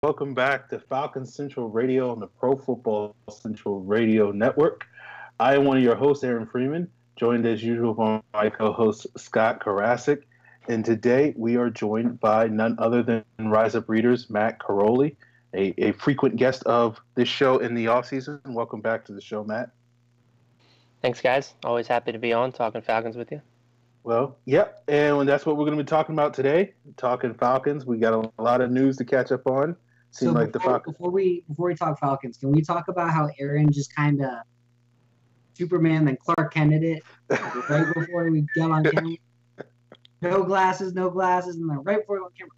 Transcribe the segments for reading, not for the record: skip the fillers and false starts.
Welcome back to Falcons Central Radio on the Pro Football Central Radio Network. I am one of your hosts, Aaron Freeman, joined as usual by my co-host, Scott Karasik. And today we are joined by none other than Rise Up Readers, Matt Karoly, a frequent guest of this show in the offseason. Welcome back to the show, Matt. Thanks, guys. Always happy to be on talking Falcons with you. Well, yep, and that's what we're going to be talking about today. Talking Falcons, we got a lot of news to catch up on. Before we talk Falcons, can we talk about how Aaron just kind of Superman then Clark Kent it right before we get on camera? No glasses, and then right before we go on camera.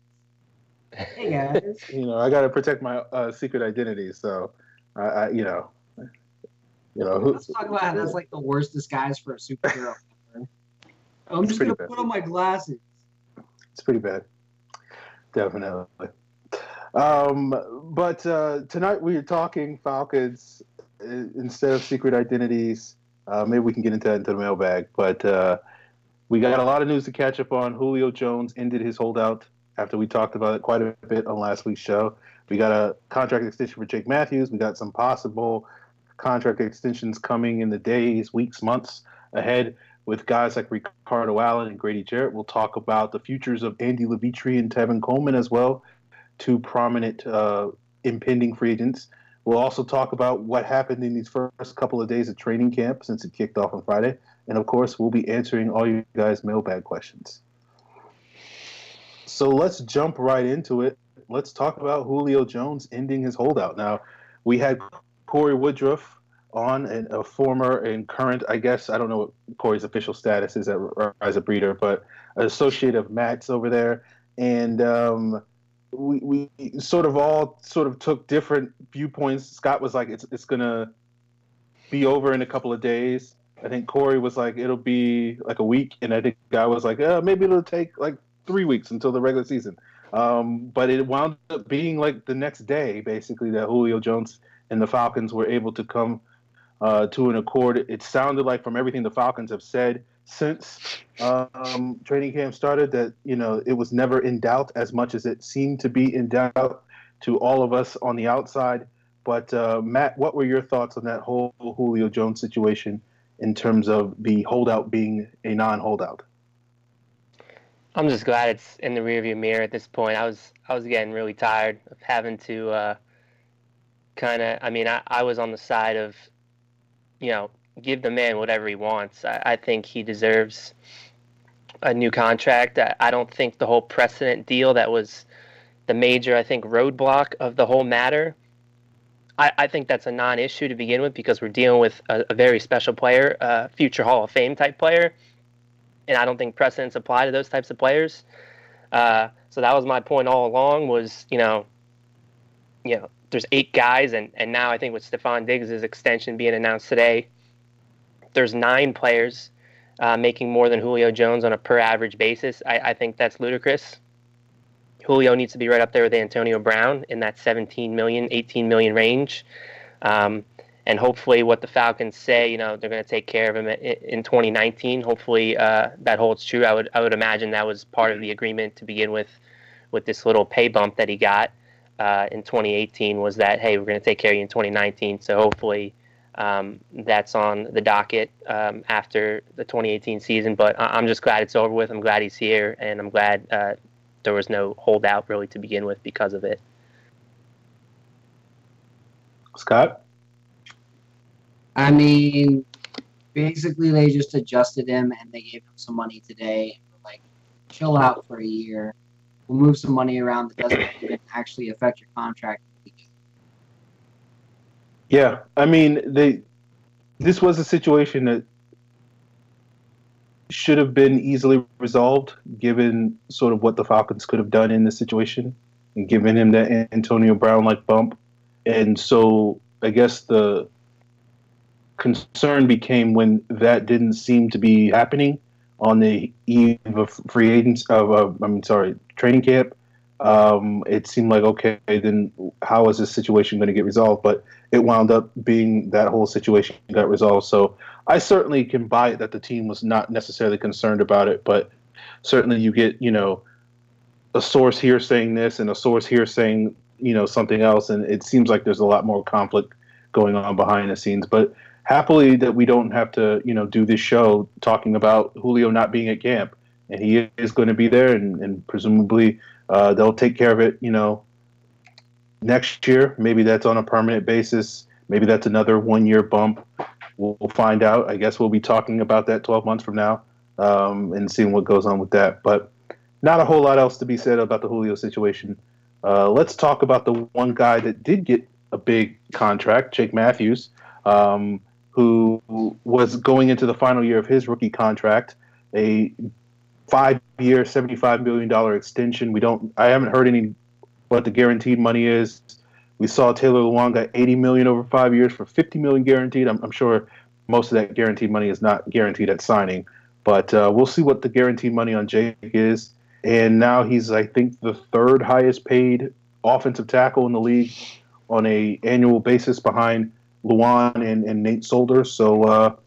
Hey guys. I got to protect my secret identity, so let's talk about how that's like the worst disguise for a superhero. I'm just going to put on my glasses. It's pretty bad. Definitely. But tonight we are talking Falcons instead of secret identities. Maybe we can get into that into the mailbag. But we got a lot of news to catch up on. Julio Jones ended his holdout after we talked about it quite a bit on last week's show. We got a contract extension for Jake Matthews. We got some possible contract extensions coming in the days, weeks, months ahead with guys like Ricardo Allen and Grady Jarrett. We'll talk about the futures of Andy Levitre and Tevin Coleman as well, two prominent impending free agents. We'll also talk about what happened in these first couple of days of training camp since it kicked off on Friday. And, of course, we'll be answering all you guys' mailbag questions. So let's jump right into it. Let's talk about Julio Jones ending his holdout. Now, we had Corey Woodruff on, and a former and current, I guess, I don't know what Corey's official status is at Rise Up Reader, but an associate of Matt's over there. And we sort of took different viewpoints. Scott was like, it's going to be over in a couple of days. I think Corey was like, it'll be like a week. And I think I was like, maybe it'll take like 3 weeks until the regular season. But it wound up being like the next day, basically, that Julio Jones and the Falcons were able to come to an accord. It sounded like from everything the Falcons have said since training camp started that, it was never in doubt as much as it seemed to be in doubt to all of us on the outside. But Matt, what were your thoughts on that whole Julio Jones situation in terms of the holdout being a non-holdout? I'm just glad it's in the rearview mirror at this point. I was getting really tired of having to I was on the side of, give the man whatever he wants. I think he deserves a new contract. I don't think the whole precedent deal that was the major, roadblock of the whole matter, I think that's a non-issue to begin with because we're dealing with a very special player, a future Hall of Fame type player, and I don't think precedents apply to those types of players. So that was my point all along was, there's 8 guys, and now I think with Stephon Diggs' extension being announced today, there's 9 players making more than Julio Jones on a per average basis. I think that's ludicrous. Julio needs to be right up there with Antonio Brown in that 17 million, 18 million range. And hopefully what the Falcons say, they're going to take care of him in 2019. Hopefully that holds true. I would imagine that was part of the agreement to begin with this little pay bump that he got in 2018 was that, hey, we're going to take care of you in 2019. So hopefully that's on the docket after the 2018 season. But I'm just glad it's over with. I'm glad he's here, and I'm glad there was no holdout really to begin with because of it. Scott? I mean, basically they just adjusted him and they gave him some money today. Like, chill out for a year. We'll move some money around that doesn't even actually affect your contract. Yeah, I mean, this was a situation that should have been easily resolved given sort of what the Falcons could have done in this situation and given him that Antonio Brown-like bump. And so I guess the concern became when that didn't seem to be happening on the eve of training camp. It seemed like, okay, then how is this situation going to get resolved? But it wound up being that whole situation got resolved. So I certainly can buy it that the team was not necessarily concerned about it, but certainly you get, a source here saying this and a source here saying something else, and it seems like there's a lot more conflict going on behind the scenes. But happily that we don't have to, do this show talking about Julio not being at camp, and he is going to be there, and presumably they'll take care of it, next year. Maybe that's on a permanent basis. Maybe that's another 1 year bump. We'll find out. I guess we'll be talking about that 12 months from now, and seeing what goes on with that. But not a whole lot else to be said about the Julio situation. Let's talk about the one guy that did get a big contract, Jake Matthews, who was going into the final year of his rookie contract, a 5-year, $75 million extension. I haven't heard any what the guaranteed money is. We saw Taylor Lewan got $80 million over 5 years for $50 million guaranteed. I'm sure most of that guaranteed money is not guaranteed at signing, but we'll see what the guaranteed money on Jake is. And now he's, I think, the third highest paid offensive tackle in the league on a annual basis behind Lewan and Nate Solder. So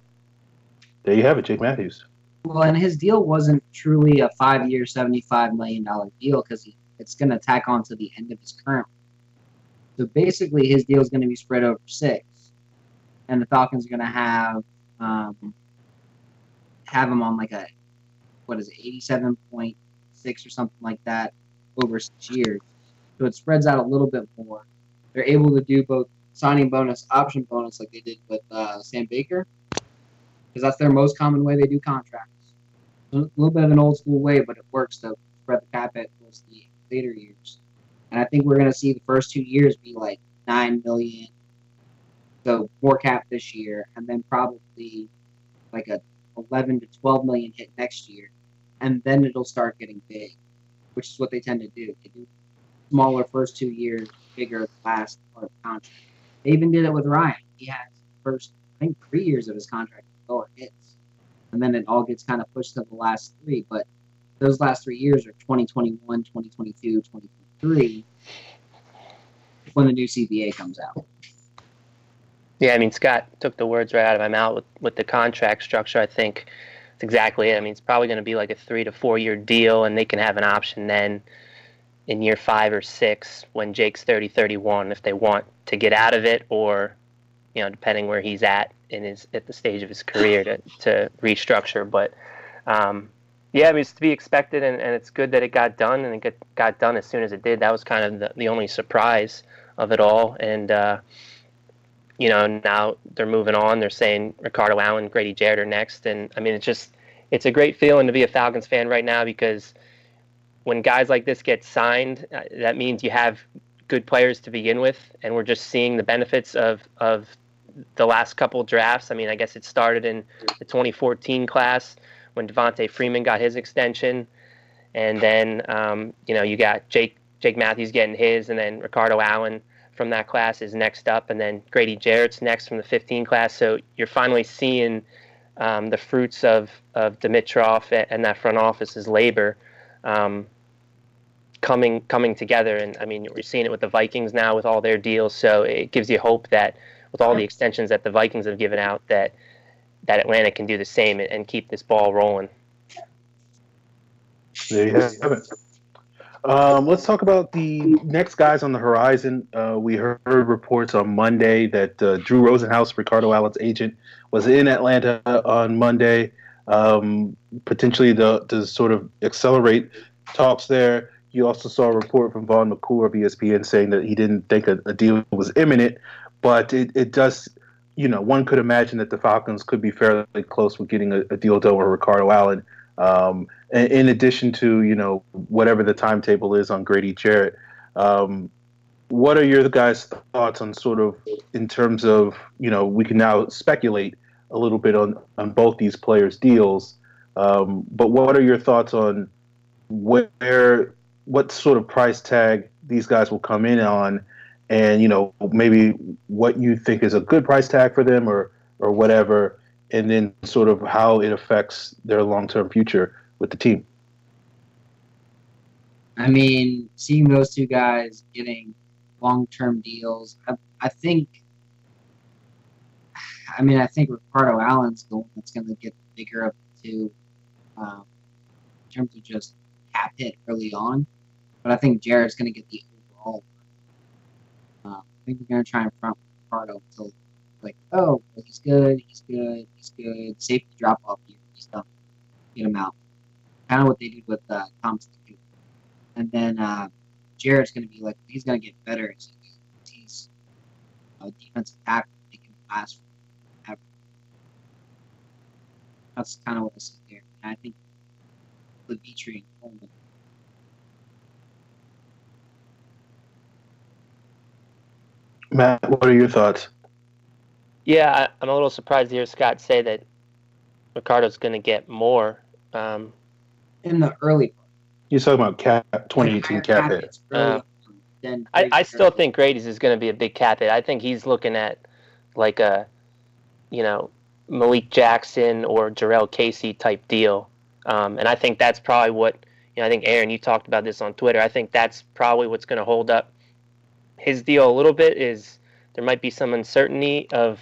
there you have it, Jake Matthews. Well, and his deal wasn't truly a 5-year, $75 million deal because it's going to tack on to the end of his current. So basically, his deal is going to be spread over 6, and the Falcons are going to have him on like a 87.6 or something like that over 6 years. So it spreads out a little bit more. They're able to do both signing bonus, option bonus, like they did with Sam Baker, because that's their most common way they do contracts. A little bit of an old school way, but it works to spread the cap at towards the later years. And I think we're going to see the first 2 years be like $9 million, so more cap this year, and then probably like a 11 to 12 million hit next year, and then it'll start getting big, which is what they tend to do. They do smaller first 2 years, bigger the last part of the contract. They even did it with Ryan. He had first, I think, 3 years of his contract with lower hits, and then it all gets kind of pushed to the last 3. But those last 3 years are 2021, 2022, 2023, when the new CBA comes out. Yeah, I mean, Scott took the words right out of my mouth with the contract structure. I think that's exactly it. I mean, it's probably going to be like a 3 to 4 year deal, and they can have an option then in year 5 or 6 when Jake's 30, 31, if they want to get out of it, or, depending where he's at at the stage of his career to restructure. But yeah, I mean, it's to be expected, and it's good that it got done, and it got done as soon as it did. That was kind of the only surprise of it all. And now they're moving on. They're saying Ricardo Allen, Grady Jarrett are next. And I mean, it's a great feeling to be a Falcons fan right now, because when guys like this get signed, that means you have good players to begin with. And we're just seeing the benefits of the last couple drafts. I mean, I guess it started in the 2014 class when Devontae Freeman got his extension. And then, you got Jake Matthews getting his, and then Ricardo Allen from that class is next up, and then Grady Jarrett's next from the 15 class. So you're finally seeing the fruits of Dimitroff and that front office's labor coming together. And I mean, we're seeing it with the Vikings now with all their deals. So it gives you hope that with all the extensions that the Vikings have given out, that Atlanta can do the same and keep this ball rolling. There you have it. Let's talk about the next guys on the horizon. We heard reports on Monday that Drew Rosenhaus, Ricardo Allen's agent, was in Atlanta on Monday, potentially to sort of accelerate talks there. You also saw a report from Vaughn McClure of ESPN saying that he didn't think a deal was imminent, but it does, one could imagine that the Falcons could be fairly close with getting a deal done with Ricardo Allen. In addition to, whatever the timetable is on Grady Jarrett, what are your guys' thoughts on sort of in terms of, we can now speculate a little bit on both these players' deals, but what are your thoughts on what sort of price tag these guys will come in on, and, maybe what you think is a good price tag for them or whatever, and then sort of how it affects their long-term future with the team? I mean, seeing those two guys getting long-term deals, I think Ricardo Allen's the one that's going to get the bigger of the two in terms of just cap hit early on. But I think Jarrett's going to get the overall. think they're going to try and front Ricardo until, like, oh, well, he's good, he's good, he's good. Safety drop off here, he's done. Get him out. Kind of what they did with Thomas. And then Jarrett's going to be like, he's going to get better as he's a defensive tackle. They can last forever. That's kind of what I see there. And I think Levitri and Coleman. Matt, what are your thoughts? Yeah, I'm a little surprised to hear Scott say that Ricardo's going to get more. In the early part. You're talking about 2018 cap hit. I still think Grady's is going to be a big cap hit. I think he's looking at like a, Malik Jackson or Jarrell Casey type deal. And I think that's probably what, I think, Aaron, you talked about this on Twitter. I think that's probably what's going to hold up his deal a little bit, is there might be some uncertainty of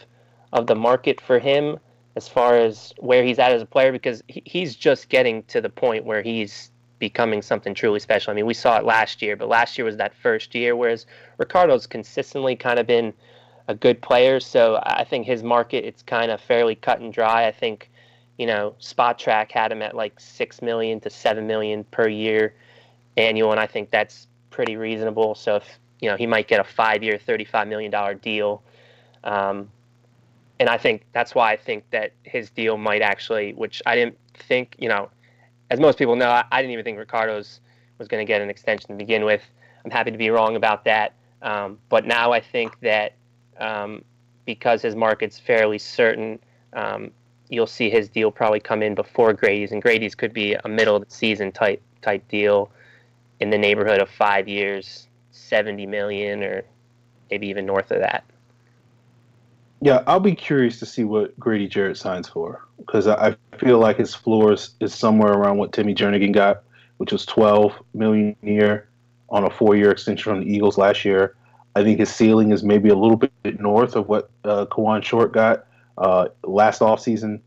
the market for him as far as where he's at as a player, because he's just getting to the point where he's becoming something truly special. I mean, we saw it last year, but last year was that first year, whereas Ricardo's consistently kind of been a good player. So I think his market, it's kind of fairly cut and dry. I think, Spot Track had him at like $6 million to $7 million per year annual, and I think that's pretty reasonable. So if he might get a 5-year, $35 million deal. And I think that's why I think that his deal might actually, which I didn't think, as most people know, I didn't even think Ricardo's was going to get an extension to begin with. I'm happy to be wrong about that. But now I think that because his market's fairly certain, you'll see his deal probably come in before Grady's, and Grady's could be a middle of the season type deal in the neighborhood of 5 years, $70 million, or maybe even north of that. Yeah, I'll be curious to see what Grady Jarrett signs for, because I feel like his floor is somewhere around what Timmy Jernigan got, which was $12 million a year on a 4-year extension from the Eagles last year. I think his ceiling is maybe a little bit north of what Kawan Short got last offseason,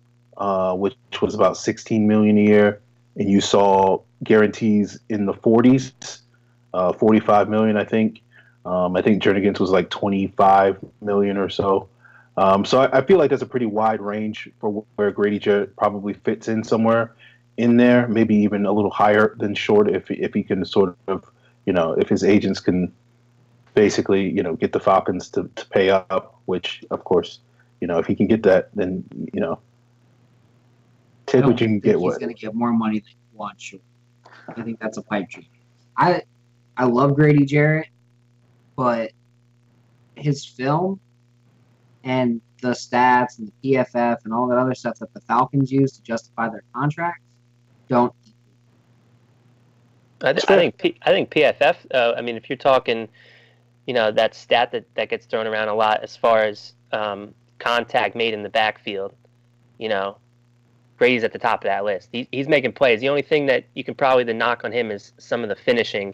which was about $16 million a year, and you saw guarantees in the 40s, $45 million, I think. I think Jernigan's was like $25 million or so. So I feel like that's a pretty wide range for where Grady Jarrett probably fits in somewhere in there, maybe even a little higher than Short if he can sort of, if his agents can basically, get the Falcons to pay up, which, of course, if he can get that, then, take what you can get with. He's going to get more money than he wants, Short. I think that's a pipe dream. I love Grady Jarrett, but his film and the stats and the PFF and all that other stuff that the Falcons use to justify their contracts don't. I think PFF. I mean, if you're talking, that stat that gets thrown around a lot as far as contact made in the backfield, Grady's at the top of that list. He's making plays. The only thing that you can probably the knock on him is some of the finishing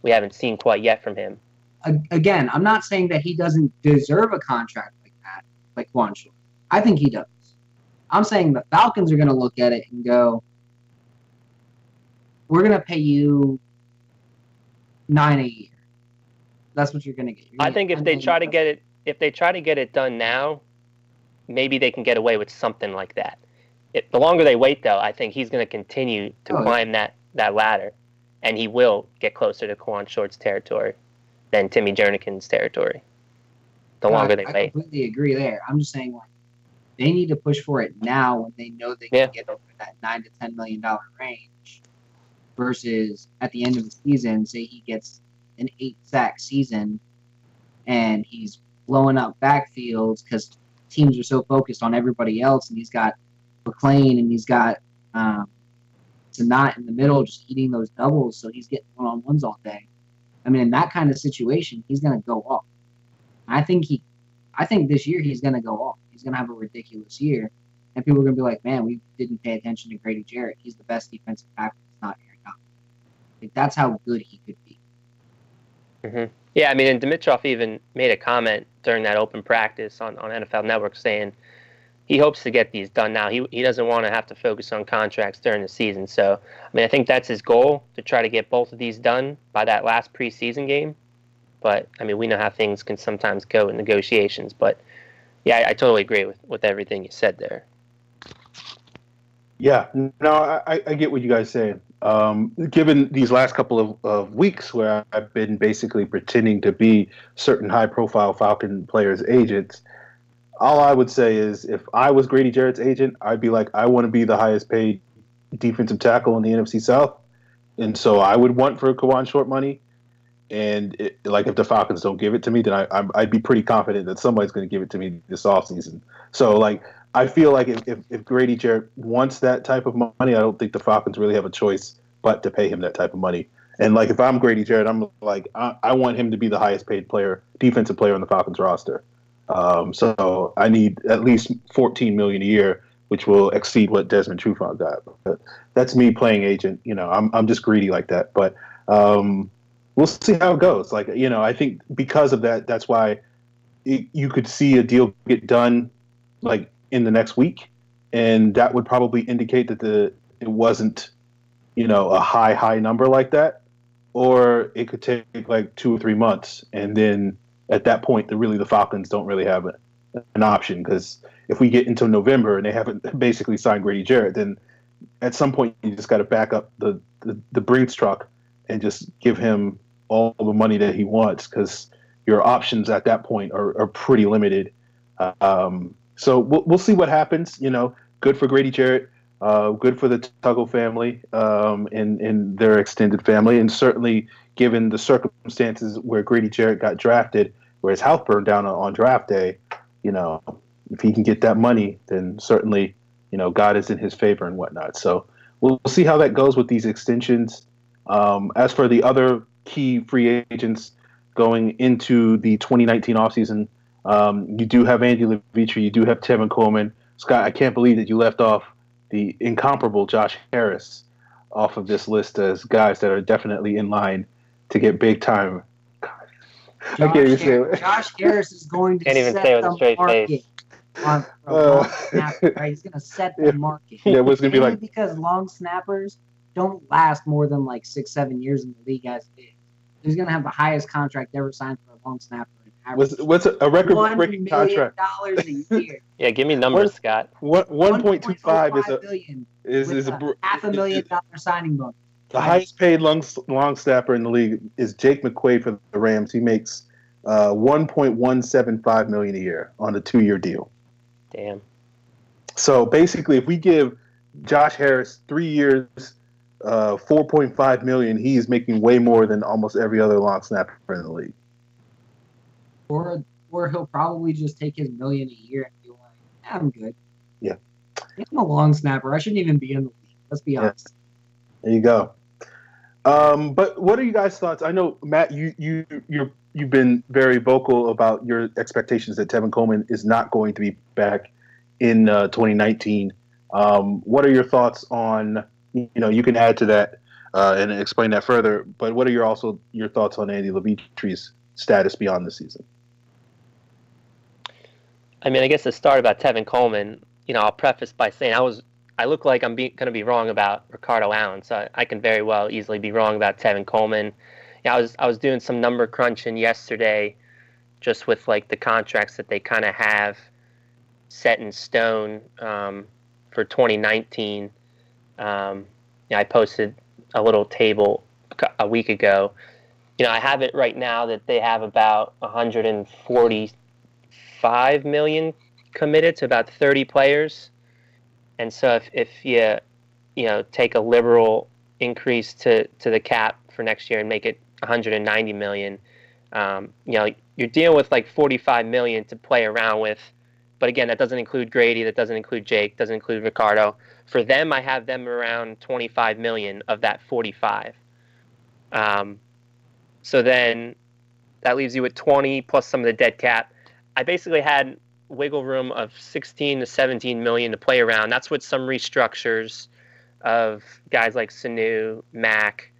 we haven't seen quite yet from him. Again, I'm not saying that he doesn't deserve a contract like that, like Quan Short. I think he does. I'm saying the Falcons are going to look at it and go, we're going to pay you $9 a year. That's what you're going to get. I think if they try to get it done now, maybe they can get away with something like that. The longer they wait, though, I think he's going to continue to climb that ladder, and he will get closer to Quan Short's territory than Timmy Jernigan's territory. The longer they wait. I completely agree there. I'm just saying, they need to push for it now when they know they can get over that $9 to $10 million range, versus at the end of the season, say he gets an 8-sack season and he's blowing up backfields because teams are so focused on everybody else, and he's got McLean and he's got Sanat in the middle just eating those doubles, so he's getting one-on-ones all day. I mean, in that kind of situation, he's going to go off. I think this year he's going to go off. He's going to have a ridiculous year, and people are going to be like, man, we didn't pay attention to Grady Jarrett. He's the best defensive tackle. It's not Aaron Donald. That's how good he could be. Mm-hmm. Yeah, I mean, and Dimitroff even made a comment during that open practice on NFL Network saying he hopes to get these done now. He doesn't want to have to focus on contracts during the season. So, I mean, I think that's his goal, to try to get both of these done by that last preseason game. But I mean, we know how things can sometimes go in negotiations. But yeah, I totally agree with everything you said there. Yeah, no, I get what you guys say. Given these last couple of weeks where I've been basically pretending to be certain high-profile Falcon players' agents, all I would say is if I was Grady Jarrett's agent, I'd be like, I want to be the highest paid defensive tackle in the NFC South. And so I would want for Kawan short money. And like if the Falcons don't give it to me, then I'd be pretty confident that somebody's going to give it to me this offseason. So like I feel like if Grady Jarrett wants that type of money, I don't think the Falcons really have a choice but to pay him that type of money. And like if I'm Grady Jarrett, I'm like I want him to be the highest paid defensive player on the Falcons roster. So I need at least $14 million a year, which will exceed what Desmond Trufant got. But that's me playing agent. I'm just greedy like that. But we'll see how it goes. Like, I think because of that, that's why you could see a deal get done like in the next week, and that would probably indicate that it wasn't, a high number like that, or it could take like 2 or 3 months, and then at that point, the Falcons don't really have an option, because if we get into November and they haven't basically signed Grady Jarrett, then at some point you just got to back up the Brinks truck and just give him all the money that he wants, because your options at that point are pretty limited. So we'll see what happens. Good for Grady Jarrett, good for the Tuggle family and their extended family, and certainly given the circumstances where Grady Jarrett got drafted, where his house burned down on draft day. If he can get that money, then certainly God is in his favor and whatnot. So we'll see how that goes with these extensions. As for the other key free agents going into the 2019 offseason, you do have Andy Levitre, you do have Tevin Coleman. Scott, I can't believe that you left off the incomparable Josh Harris off of this list as guys that are definitely in line to get big time. I can't even say it. Josh Harris is going to set the market on long snapper, right? He's going to set the market. Yeah, what's going to be like? Because long snappers don't last more than like 6-7 years in the league as it is. He's going to have the highest contract ever signed for a long snapper. What's a record-breaking contract? $1 million a year. Yeah, give me numbers, Scott. 1.25 is $500,000 signing bonus. The highest paid long snapper in the league is Jake McQuaid for the Rams. He makes $1.175 million a year on a 2-year deal. Damn. So basically, if we give Josh Harris 3 years, $4.5 million, he is making way more than almost every other long snapper in the league. Or he'll probably just take his $1 million a year and be like, I'm good. Yeah. I'm a long snapper. I shouldn't even be in the league. Let's be honest. There you go. But what are you guys' thoughts? I know, Matt, you've been very vocal about your expectations that Tevin Coleman is not going to be back in 2019. What are your thoughts on, you can add to that and explain that further, but what are your thoughts on Andy Levitre's status beyond the season? I mean, I guess to start about Tevin Coleman, I'll preface by saying I look like I'm going to be wrong about Ricardo Allen, so I can very well easily be wrong about Tevin Coleman. I was doing some number crunching yesterday, just with like the contracts that they kind of have set in stone for 2019. I posted a little table a week ago. I have it right now that they have about 145 million committed to about 30 players. And so if you take a liberal increase to the cap for next year and make it 190 million, you're dealing with like 45 million to play around with. But again, that doesn't include Grady, that doesn't include Jake, doesn't include Ricardo. For them, I have them around 25 million of that 45. So then that leaves you with 20 plus some of the dead cap. I basically had wiggle room of 16 to 17 million to play around. That's with some restructures of guys like Sanu, Mac.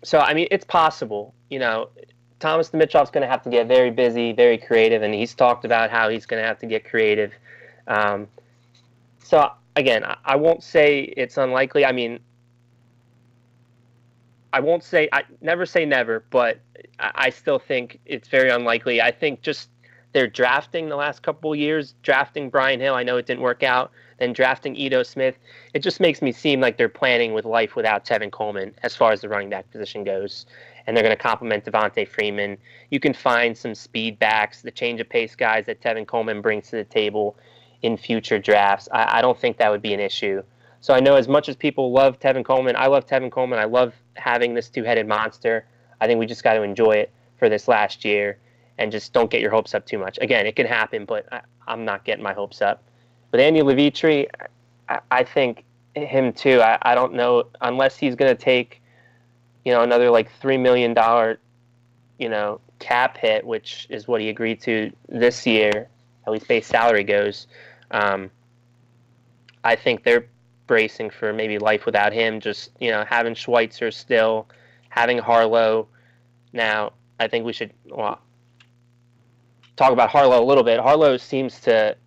So, I mean, it's possible. Thomas Dimitroff's going to have to get very busy, very creative, and he's talked about how he's going to have to get creative. So, again, I won't say it's unlikely. I mean, I won't say I never say never, but I still think it's very unlikely. I think just their drafting the last couple of years, drafting Brian Hill, I know it didn't work out, then drafting Ito Smith, it just makes me seem like they're planning with life without Tevin Coleman as far as the running back position goes. And they're going to complement Devontae Freeman. You can find some speed backs, the change of pace guys that Tevin Coleman brings to the table in future drafts. I don't think that would be an issue. So I know as much as people love Tevin Coleman, I love Tevin Coleman. I love having this two-headed monster. I think we just got to enjoy it for this last year and just don't get your hopes up too much. Again, it can happen, but I'm not getting my hopes up. With Andy Levitre, I think him too. I don't know unless he's going to take, another like $3 million, cap hit, which is what he agreed to this year, at least base salary goes. I think they're bracing for maybe life without him. Just having Schweitzer still, having Harlow. Now, I think we should talk about Harlow a little bit. Harlow seems to,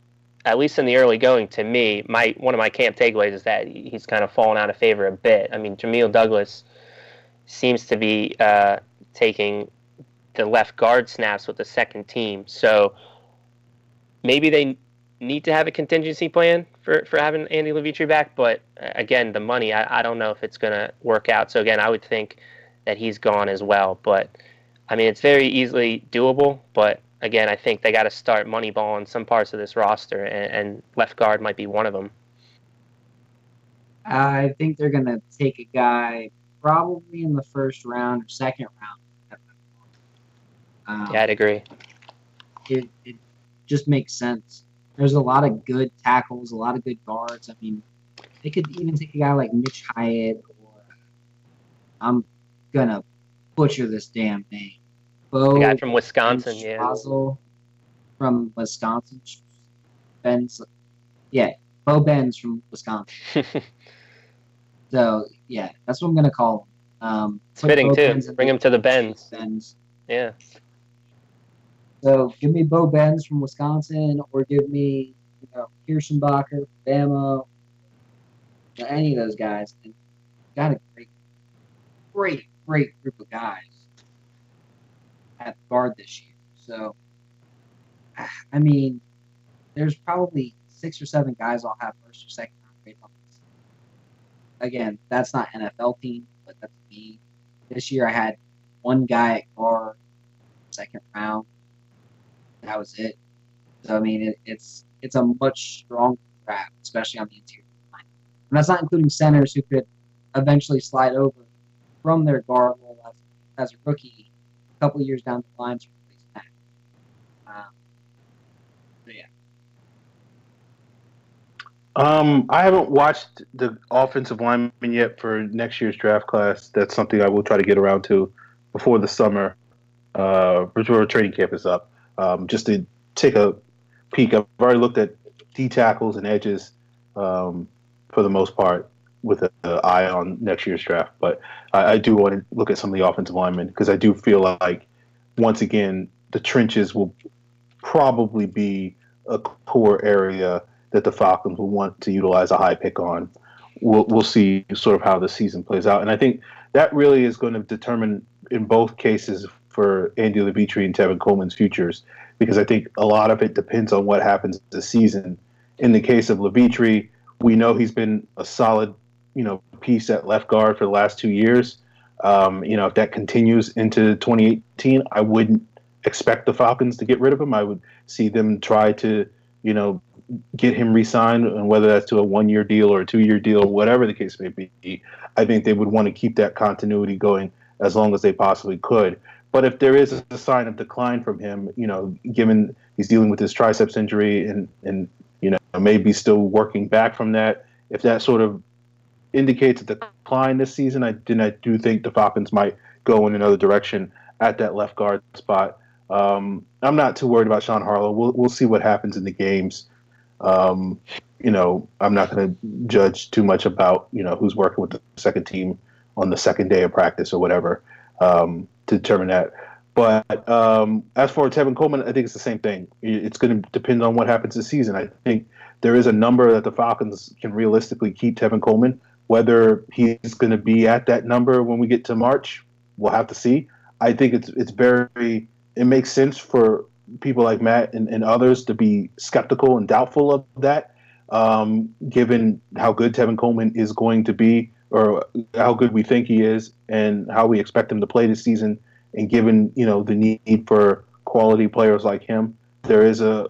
at least in the early going, to me, one of my camp takeaways is that he's kind of fallen out of favor a bit. I mean, Jamil Douglas seems to be taking the left guard snaps with the second team. So maybe they need to have a contingency plan for having Andy Levitre back. But again, the money, I don't know if it's going to work out. So again, I would think that he's gone as well. But I mean, it's very easily doable. But again, I think they got to start moneyballing some parts of this roster, and left guard might be one of them. I think they're going to take a guy probably in the first round or second round. Yeah, I'd agree. It just makes sense. There's a lot of good tackles, a lot of good guards. I mean, they could even take a guy like Mitch Hyatt, or I'm going to butcher this damn name. The guy from Wisconsin, from Wisconsin. Bo Benz from Wisconsin. So, yeah, that's what I'm going to call him. It's fitting, too. Bring him to the Benz. Yeah. So, give me Bo Benz from Wisconsin, or give me, Kirschenbacher, Bama, any of those guys. And got a great group of guys at guard this year. So, I mean, there's probably 6 or 7 guys I'll have first or second round grade on this. Again, that's not NFL team, but that's me. This year I had one guy at guard, second round. That was it. So, I mean, it's a much stronger draft, especially on the interior line. And that's not including centers who could eventually slide over from their guard role as a rookie a couple of years down the line to replace that. So, yeah. I haven't watched the offensive lineman yet for next year's draft class. That's something I will try to get around to before the summer, before training camp is up, just to take a peek. I've already looked at D tackles and edges for the most part with an eye on next year's draft. But I do want to look at some of the offensive linemen because I do feel like, once again, the trenches will probably be a core area that the Falcons will want to utilize a high pick on. We'll see sort of how the season plays out. And I think that really is going to determine, in both cases, for Andy Levitre and Tevin Coleman's futures, because I think a lot of it depends on what happens this season. In the case of Levitre, we know he's been a solid, piece at left guard for the last 2 years. If that continues into 2018, I wouldn't expect the Falcons to get rid of him. I would see them try to, get him re-signed, and whether that's to a 1-year deal or a 2-year deal, whatever the case may be. I think they would want to keep that continuity going as long as they possibly could. But if there is a sign of decline from him, given he's dealing with his triceps injury and maybe still working back from that, if that sort of indicates a decline this season, I do think the Falcons might go in another direction at that left guard spot. I'm not too worried about Sean Harlow. We'll see what happens in the games. I'm not going to judge too much about who's working with the second team on the second day of practice or whatever to determine that. But as for Tevin Coleman, I think it's the same thing. It's going to depend on what happens this season. I think there is a number that the Falcons can realistically keep Tevin Coleman, Whether he's going to be at that number when we get to March, we'll have to see. I think it makes sense for people like Matt and others to be skeptical and doubtful of that, given how good Tevin Coleman is going to be, or how good we think he is, and how we expect him to play this season. And given the need for quality players like him, there is a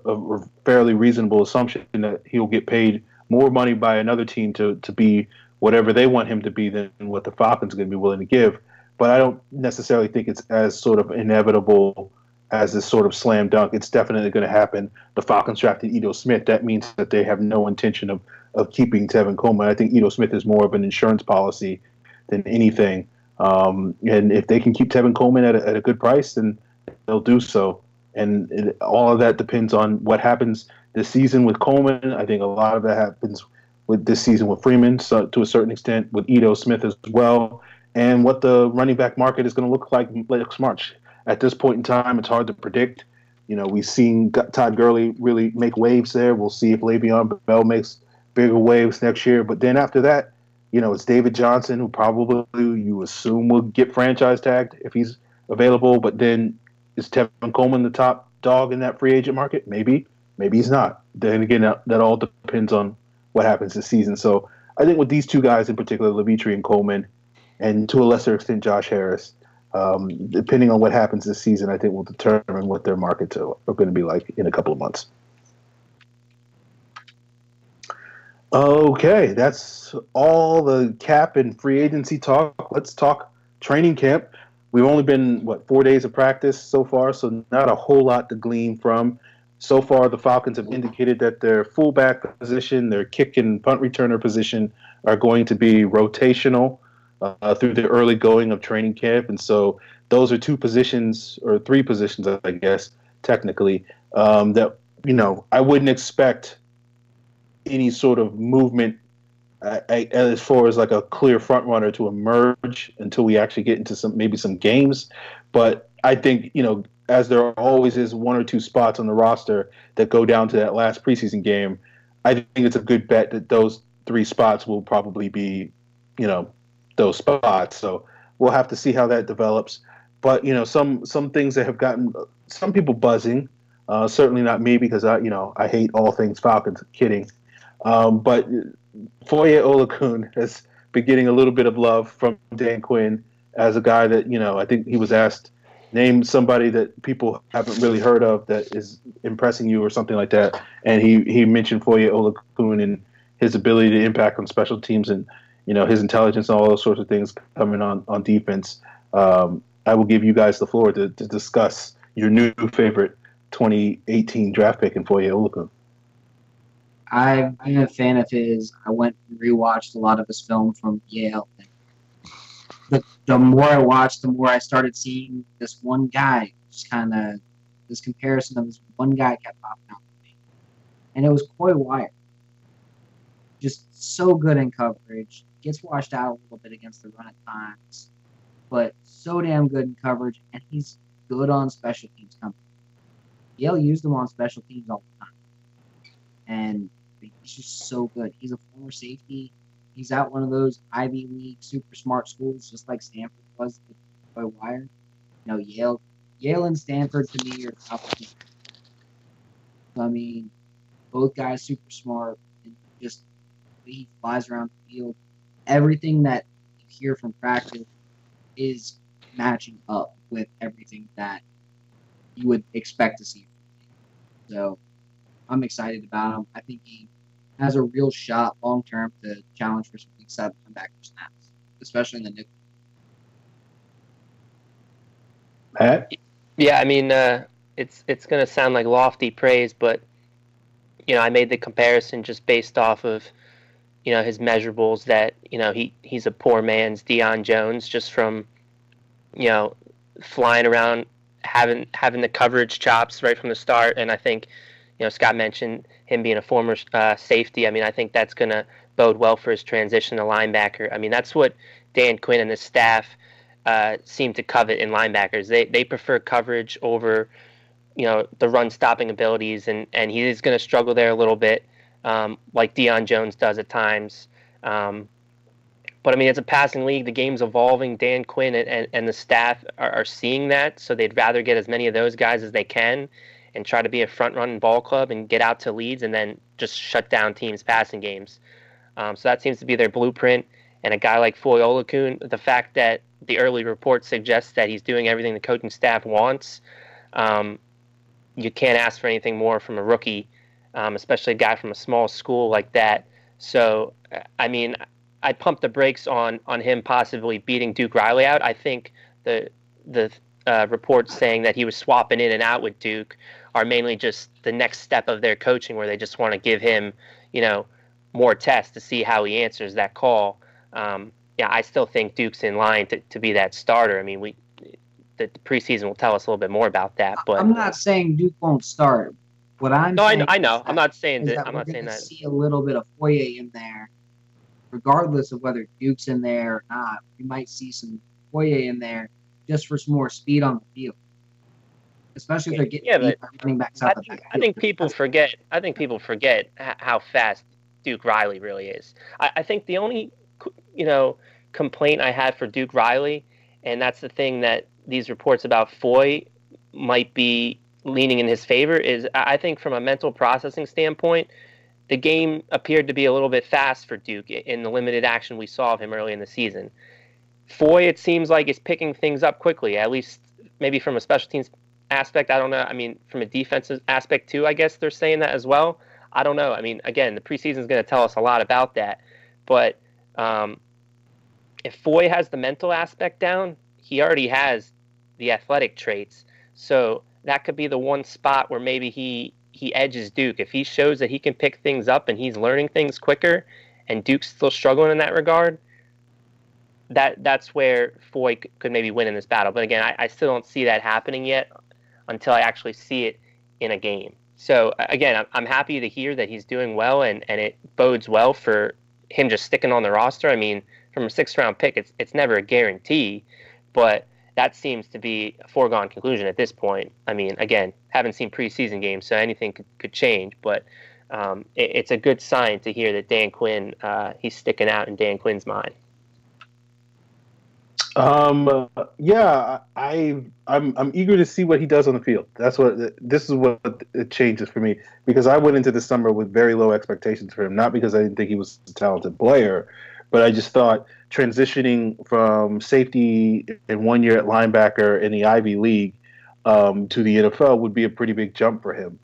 fairly reasonable assumption that he'll get paid more money by another team to be whatever they want him to be than what the Falcons are going to be willing to give. But I don't necessarily think it's as sort of inevitable as this sort of slam dunk. It's definitely going to happen. The Falcons drafted Ito Smith. That means that they have no intention of keeping Tevin Coleman. I think Ito Smith is more of an insurance policy than anything. And if they can keep Tevin Coleman at a good price, then they'll do so. And all of that depends on what happens this season with Coleman. I think a lot of that happens with this season with Freeman, so to a certain extent, with Ito Smith as well, and what the running back market is going to look like next March. At this point in time, it's hard to predict. We've seen Todd Gurley really make waves there. We'll see if Le'Veon Bell makes bigger waves next year. But then after that, it's David Johnson, who probably you assume will get franchise tagged if he's available. But then is Tevin Coleman the top dog in that free agent market? Maybe. Maybe he's not. Then again, that all depends on what happens this season. So I think with these two guys in particular, Levitre and Coleman, and to a lesser extent Josh Harris, depending on what happens this season, I think will determine what their markets are going to be like in a couple of months. Okay, that's all the cap and free agency talk. Let's talk training camp. We've only been, 4 days of practice so far, so not a whole lot to glean from. So far, the Falcons have indicated that their fullback position, their kick and punt returner position are going to be rotational through the early going of training camp. And so those are two positions, or three positions, I guess, technically, that, I wouldn't expect any sort of movement as far as like a clear front runner to emerge until we actually get into some games. But I think, as there always is one or two spots on the roster that go down to that last preseason game, I think it's a good bet that those three spots will probably be, those spots. So we'll have to see how that develops. But, some things that have gotten some people buzzing, certainly not me because I hate all things Falcons, kidding. But Foye Oluokun has been getting a little bit of love from Dan Quinn as a guy that, I think he was asked, name somebody that people haven't really heard of that is impressing you or something like that. And he mentioned Foye Oluokun and his ability to impact on special teams and, his intelligence and all those sorts of things coming on defense. I will give you guys the floor to discuss your new favorite 2018 draft pick in Foye Oluokun. I've been a fan of his. I went and rewatched a lot of his film from Yale. The more I watched, the more I started seeing this one guy, just kind of this comparison of this one guy kept popping out to me. And it was Coy Wire. Just so good in coverage. Gets washed out a little bit against the run at times. But so damn good in coverage. And he's good on special teams company. Yale used him on special teams all the time. And he's just so good. He's a former safety. He's at one of those Ivy League super smart schools, just like Stanford was by Wire. Yale and Stanford to me are top. I mean, both guys super smart and just he flies around the field. Everything that you hear from practice is matching up with everything that you would expect to see. So I'm excited about him. I think he has a real shot long term to challenge for some week 7 linebacker snaps, especially in the nickel. Pat? Yeah, I mean, it's going to sound like lofty praise, but I made the comparison just based off of his measurables that he's a poor man's Deion Jones, just from flying around, having the coverage chops right from the start, and I think. Scott mentioned him being a former safety. I mean, I think that's going to bode well for his transition to linebacker. I mean, that's what Dan Quinn and his staff seem to covet in linebackers. They prefer coverage over, the run-stopping abilities, and he is going to struggle there a little bit, like Deion Jones does at times. But I mean, it's a passing league. The game's evolving. Dan Quinn and the staff are seeing that, so they'd rather get as many of those guys as they can and try to be a front-run ball club and get out to leads and then just shut down teams' passing games. So that seems to be their blueprint. And a guy like Foy Olakun, the fact that the early report suggests that he's doing everything the coaching staff wants, you can't ask for anything more from a rookie, especially a guy from a small school like that. So, I mean, I pumped the brakes on him possibly beating Duke Riley out. I think the reports saying that he was swapping in and out with Duke are mainly just the next step of their coaching, where they just want to give him, more tests to see how he answers that call. I still think Duke's in line to be that starter. I mean, the preseason will tell us a little bit more about that. But I'm not saying Duke won't start. What I'm saying I know. I'm not saying that. I'm not saying that. See a little bit of Foye in there, regardless of whether Duke's in there or not. We might see some Foye in there just for some more speed on the field, especially if they're getting running backs out the backfield. I think people forget. How fast Duke Riley really is. I think the only complaint I had for Duke Riley, and that's the thing that these reports about Foy might be leaning in his favor, is I think from a mental processing standpoint, the game appeared to be a little bit fast for Duke in the limited action we saw of him early in the season. Foy, it seems like, is picking things up quickly, at least maybe from a special teams aspect. I don't know. I mean, from a defensive aspect too, I guess they're saying that as well. I don't know. I mean, again, the preseason is going to tell us a lot about that. But if Foy has the mental aspect down, he already has the athletic traits. So that could be the one spot where maybe he edges Duke. If he shows that he can pick things up and he's learning things quicker, and Duke's still struggling in that regard, that's where Foy could maybe win in this battle. But again, I still don't see that happening yet until I actually see it in a game. So again, I'm happy to hear that he's doing well, and it bodes well for him just sticking on the roster. I mean, from a 6th-round pick, it's never a guarantee, but that seems to be a foregone conclusion at this point. I mean, again, haven't seen preseason games, so anything could change, but it's a good sign to hear that Dan Quinn, he's sticking out in Dan Quinn's mind. I'm eager to see what he does on the field. This is what it changes for me, because I went into the summer with very low expectations for him, not because I didn't think he was a talented player, but I just thought transitioning from safety in 1 year at linebacker in the Ivy League to the NFL would be a pretty big jump for him.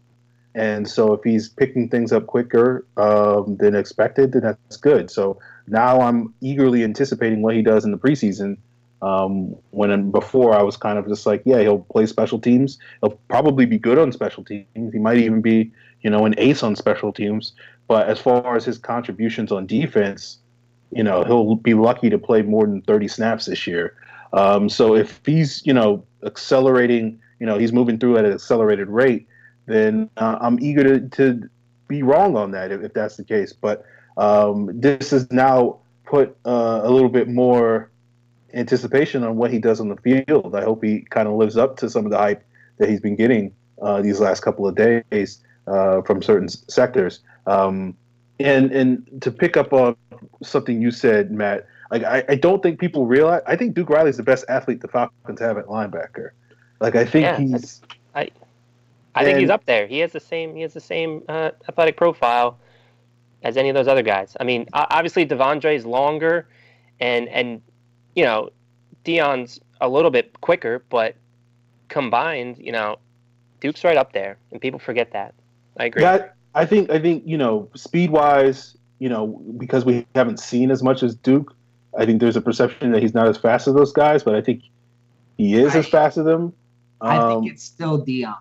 And so if he's picking things up quicker than expected, then that's good. So now I'm eagerly anticipating what he does in the preseason. Before I was kind of just like, yeah, he'll play special teams. He'll probably be good on special teams. He might even be, an ace on special teams. But as far as his contributions on defense, he'll be lucky to play more than 30 snaps this year. So if he's, accelerating, he's moving through at an accelerated rate, then I'm eager to be wrong on that if that's the case. But this has now put a little bit more anticipation on what he does on the field. I hope he kind of lives up to some of the hype that he's been getting these last couple of days from certain sectors. And to pick up on something you said, Matt, like I don't think people realize. I think Duke Riley's the best athlete the Falcons have at linebacker. Like I think he's. I think he's up there. He has the same athletic profile as any of those other guys. I mean, obviously Devondre's longer, and Deion's a little bit quicker, but combined, Duke's right up there, and people forget that. I agree. I think speed wise, because we haven't seen as much as Duke, I think there's a perception that he's not as fast as those guys, but I think he is as fast as them. I think it's still Deion.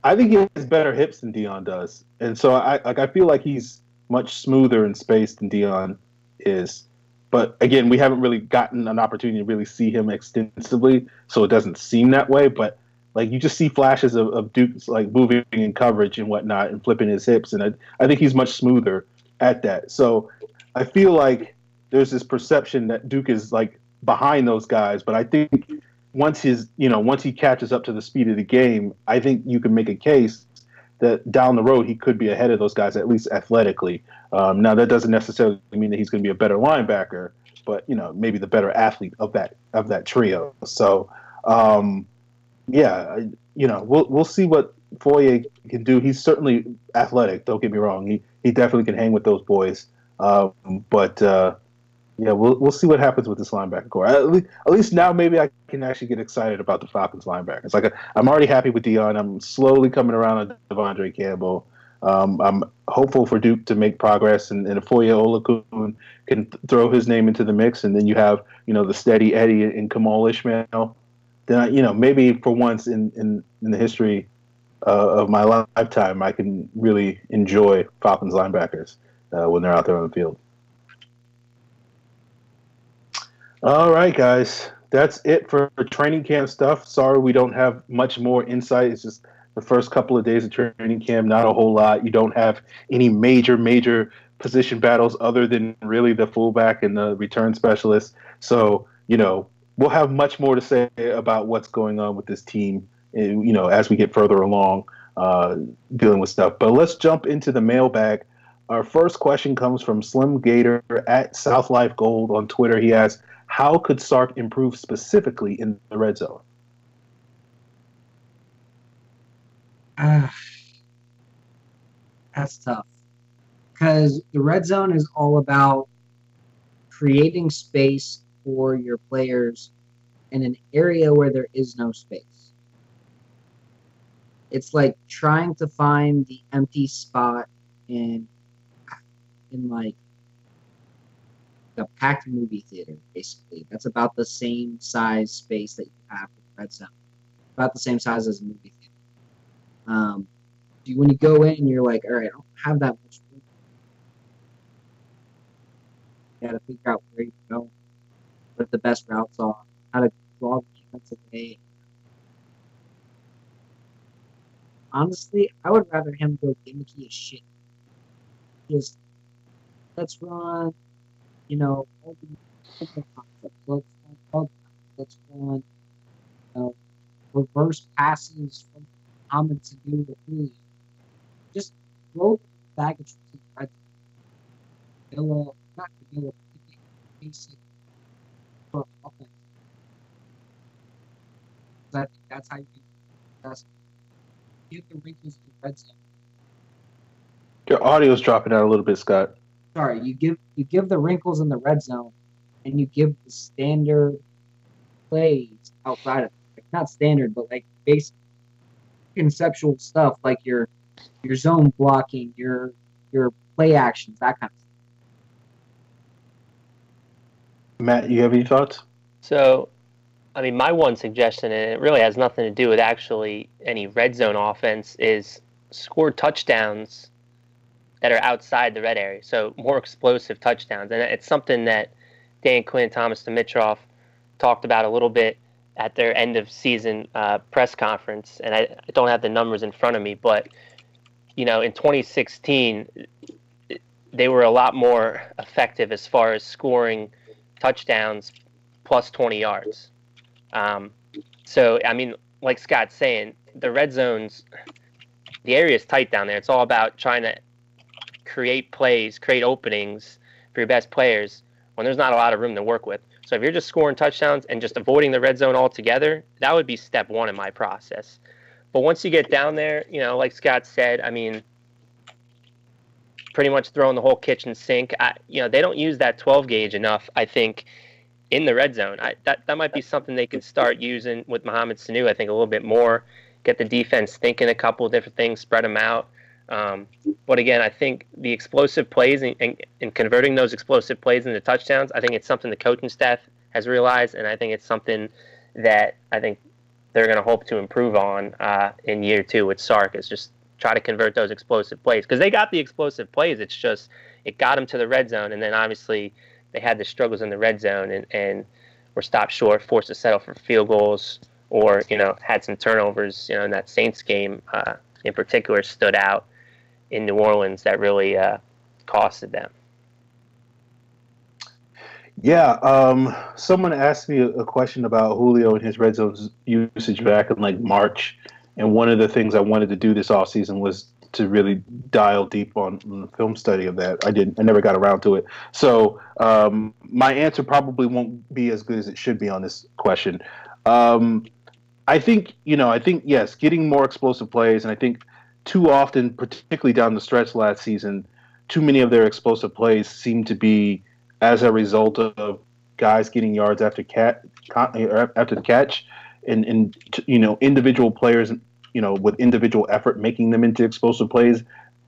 I think he has better hips than Deion does, and so I feel like he's much smoother in space than Deion is. But again, we haven't really gotten an opportunity to really see him extensively, so it doesn't seem that way. But like you just see flashes of Duke's like moving in coverage and whatnot and flipping his hips, and I think he's much smoother at that. So I feel like there's this perception that Duke is like behind those guys, but I think once he catches up to the speed of the game, I think you can make a case that down the road he could be ahead of those guys, at least athletically. Now that doesn't necessarily mean that he's going to be a better linebacker, but maybe the better athlete of that trio. So yeah, we'll see what Foye can do. He's certainly athletic. Don't get me wrong. He definitely can hang with those boys. But yeah, we'll see what happens with this linebacker core. At least now, maybe I can actually get excited about the Falcons linebackers. Like I'm already happy with Dion. I'm slowly coming around on Devondre Campbell. I'm hopeful for Duke to make progress, and if Foye Olakun can throw his name into the mix, and then you have the steady Eddie and Kamal Ishmael. Then maybe for once in the history of my lifetime, I can really enjoy Falcons linebackers when they're out there on the field. All right, guys, that's it for training camp stuff. Sorry we don't have much more insight. It's just the first couple of days of training camp, not a whole lot. You don't have any major position battles other than really the fullback and the return specialist. So we'll have much more to say about what's going on with this team, as we get further along dealing with stuff. But let's jump into the mailbag. Our first question comes from Slim Gator at South Life Gold on Twitter. He asks, how could Sark improve specifically in the red zone? That's tough. Because the red zone is all about creating space for your players in an area where there is no space. It's like trying to find the empty spot in like a packed movie theater, basically. That's about the same size space that you have with red zone. About the same size as a movie theater. When you go in, you're like, all right, I don't have that much room. You got to figure out where you go, what the best routes are, how to draw the defensive play. Honestly, I would rather him go gimmicky as shit. Just let's run, all the concepts. Let's run, reverse passes from Ahmed to do the Julio. Just throw baggage to the red zone. Not Villa, basic for offense. I think that's how you do the best. Get the wrinkles in the red zone. Your audio's dropping out a little bit, Scott. Sorry, you give the wrinkles in the red zone, and you give the standard plays outside of it. Like, not standard, but like basic conceptual stuff, like your zone blocking, your play actions, that kind of stuff. Matt, you have any thoughts? So, I mean, my one suggestion, and it really has nothing to do with actually any red zone offense, is score touchdowns that are outside the red area. So more explosive touchdowns. And it's something that Dan Quinn and Thomas Dimitroff talked about a little bit at their end of season press conference. And I don't have the numbers in front of me, but, in 2016, they were a lot more effective as far as scoring touchdowns plus 20 yards. So, I mean, like Scott's saying, the red zones, the area is tight down there. It's all about trying to create plays, create openings for your best players when there's not a lot of room to work with. So if you're just scoring touchdowns and just avoiding the red zone altogether, that would be step one in my process. But once you get down there, like Scott said, I mean, pretty much throwing the whole kitchen sink. They don't use that 12 gauge enough, I think, in the red zone. That might be something they could start using with Mohamed Sanu, I think, a little bit more. Get the defense thinking a couple of different things, spread them out. But again, I think the explosive plays and converting those explosive plays into touchdowns, I think it's something the coaching staff has realized, and I think it's something that I think they're going to hope to improve on in year two with Sark, is just try to convert those explosive plays. Because they got the explosive plays, it's just it got them to the red zone, and then obviously they had the struggles in the red zone and were stopped short, forced to settle for field goals, or had some turnovers. In that Saints game in particular stood out in New Orleans that really costed them. Yeah, someone asked me a question about Julio and his red zone usage back in like March, And one of the things I wanted to do this offseason was to really dial deep on the film study of that. I never got around to it. So my answer probably won't be as good as it should be on this question. I think yes, getting more explosive plays, and I think too often, particularly down the stretch last season, too many of their explosive plays seem to be as a result of guys getting yards after the catch, and individual players, with individual effort making them into explosive plays,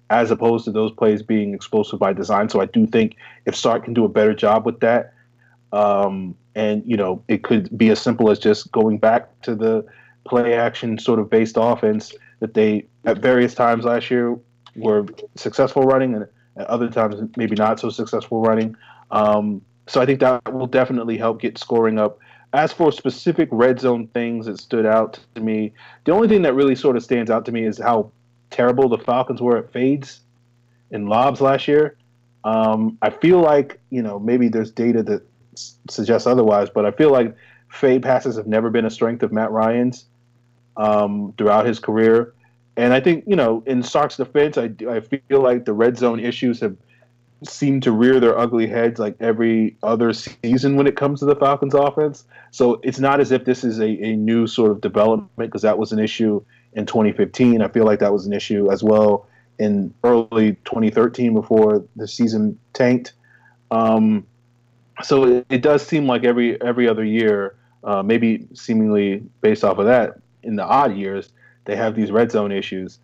as opposed to those plays being explosive by design. So I do think if Sark can do a better job with that, and it could be as simple as just going back to the play action sort of based offense that they at various times last year were successful running, and at other times maybe not so successful running. So I think that will definitely help get scoring up. As for specific red zone things that stood out to me, the only thing that really sort of stands out to me is how terrible the Falcons were at fades and lobs last year. I feel like, maybe there's data that suggests otherwise, but I feel like fade passes have never been a strength of Matt Ryan's throughout his career. And I think, in Sark's defense, I feel like the red zone issues have seemed to rear their ugly heads like every other season when it comes to the Falcons offense. So it's not as if this is a new sort of development, because that was an issue in 2015. I feel like that was an issue as well in early 2013 before the season tanked. So it does seem like every other year, maybe seemingly based off of that, in the odd years, they have these red zone issues.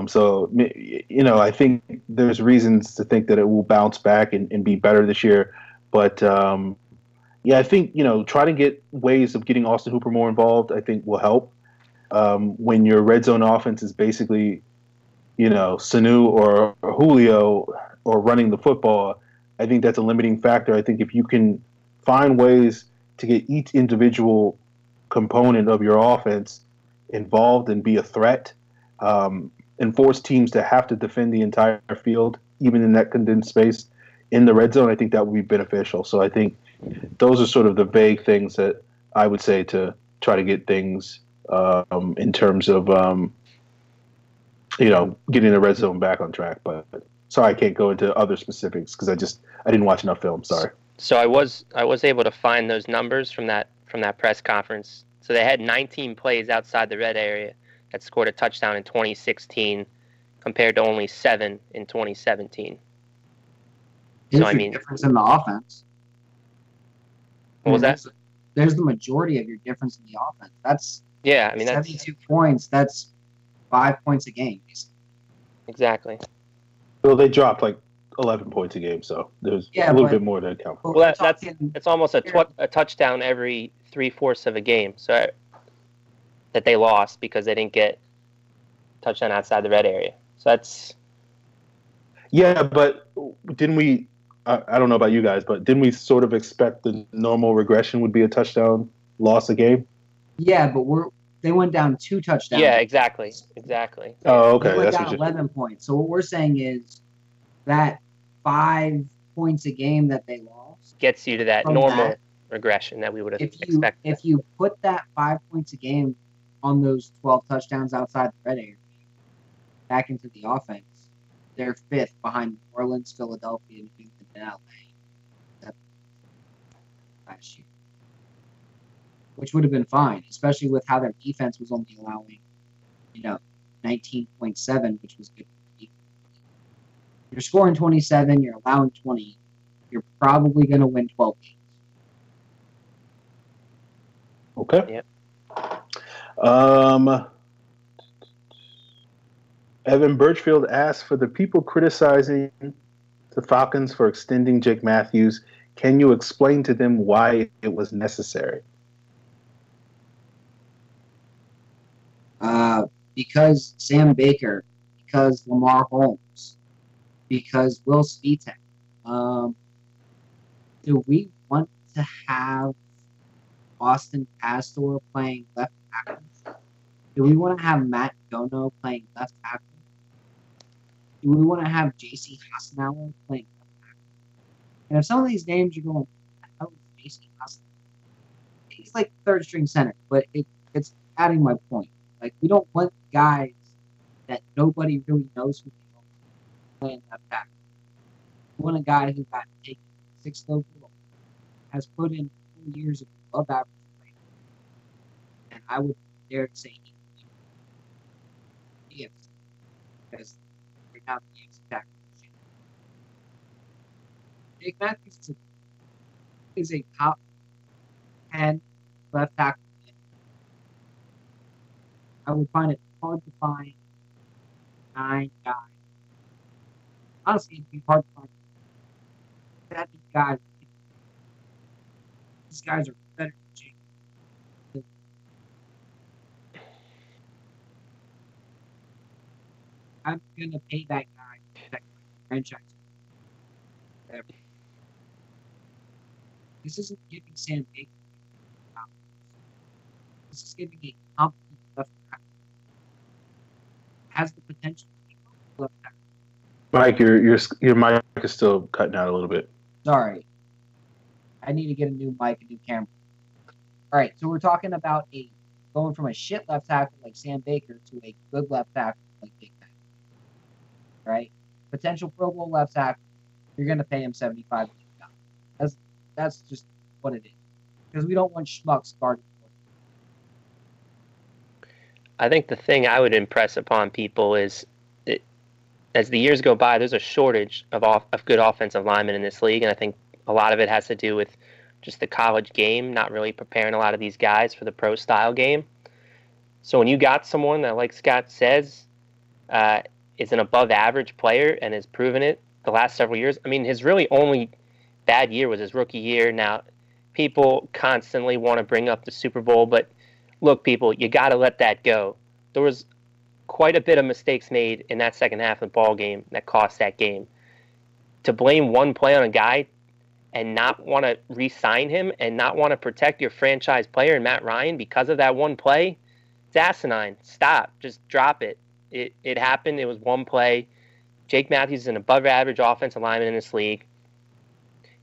So I think there's reasons to think that it will bounce back and be better this year. But yeah, I think try to get ways of getting Austin Hooper more involved, I think will help. When your red zone offense is basically Sanu or Julio or running the football, I think that's a limiting factor. I think if you can find ways to get each individual component of your offense involved and be a threat, and force teams to have to defend the entire field, even in that condensed space in the red zone, I think that would be beneficial. So I think those are sort of the vague things that I would say to try to get things in terms of getting the red zone back on track. But sorry, I can't go into other specifics because I didn't watch enough film. Sorry. So I was able to find those numbers from that press conference. So they had 19 plays outside the red area that scored a touchdown in 2016, compared to only 7 in 2017. There's a difference in the offense. What was that? There's the majority of your difference in the offense. That's 72 points. That's 5 points a game. Exactly. Well, they dropped like 11 points a game, so there's a little bit more to account for. Well, it's almost a touchdown every 3/4 of a game. So that they lost because they didn't get touchdown outside the red area. So that's... Yeah, but didn't we... I don't know about you guys, but didn't we sort of expect the normal regression would be a touchdown loss a game? Yeah, but they went down 2 touchdowns. Yeah, exactly. Oh, okay. They went down 11 points. So what we're saying is that 5 points a game that they lost gets you to that normal regression that we would have expected. If you put that 5 points a game on those 12 touchdowns outside the red area back into the offense, they're 5th behind New Orleans, Philadelphia, and Houston and LA last year, which would have been fine, especially with how their defense was only allowing 19.7, which was good. You're scoring 27, you're allowing 20, you're probably going to win 12 games. Okay. Yep. Evan Birchfield asked, for the people criticizing the Falcons for extending Jake Matthews, can you explain to them why it was necessary? Because Sam Baker, because Lamar Holmes, because Will Spitek. Do we want to have Austin Pastor playing left tackle? Do we want to have Matt Gono playing left tackle? Do we want to have J.C. Hassenauer playing left tackle? And if some of these names you're going, how is J.C. Hassenauer? He's like third string center, but it's adding my point. Like, we don't want guys that nobody really knows who they are playing left tackle. We want a guy who got taken 6th overall, has put in 4 years of above average play, and I would dare to say he is, because right now the EFC tackle. Jake Matthews is a top 10 left tackle. I would find it hard to find 9 guys. Honestly, it'd be hard to find that many guys. These guys are better than Jake. I'm gonna pay that guy to protect my franchise. This isn't giving Sam Baker. This is giving a competent left tackle. Has the potential to be a left tackle. Mike, your mic is still cutting out a little bit. Sorry. I need to get a new mic, a new camera. All right, so we're talking about going from a shit left tackle like Sam Baker to a good left tackle like Jake Matthews. Right? Potential Pro Bowl left tackle, you're going to pay him $75 million. That's just what it is. Because we don't want schmucks guarding. I think the thing I would impress upon people is as the years go by, there's a shortage of good offensive linemen in this league, and I think a lot of it has to do with just the college game, not really preparing a lot of these guys for the pro-style game. So when you got someone that, like Scott says, is an above-average player and has proven it the last several years, I mean, his really only bad year was his rookie year. Now, people constantly want to bring up the Super Bowl, but look, people, you got to let that go. There was quite a bit of mistakes made in that second half of the ball game that cost that game. To blame one play on a guy and not want to re-sign him and not want to protect your franchise player and Matt Ryan because of that one play, it's asinine. Stop. Just drop it. It happened. It was one play. Jake Matthews is an above-average offensive lineman in this league.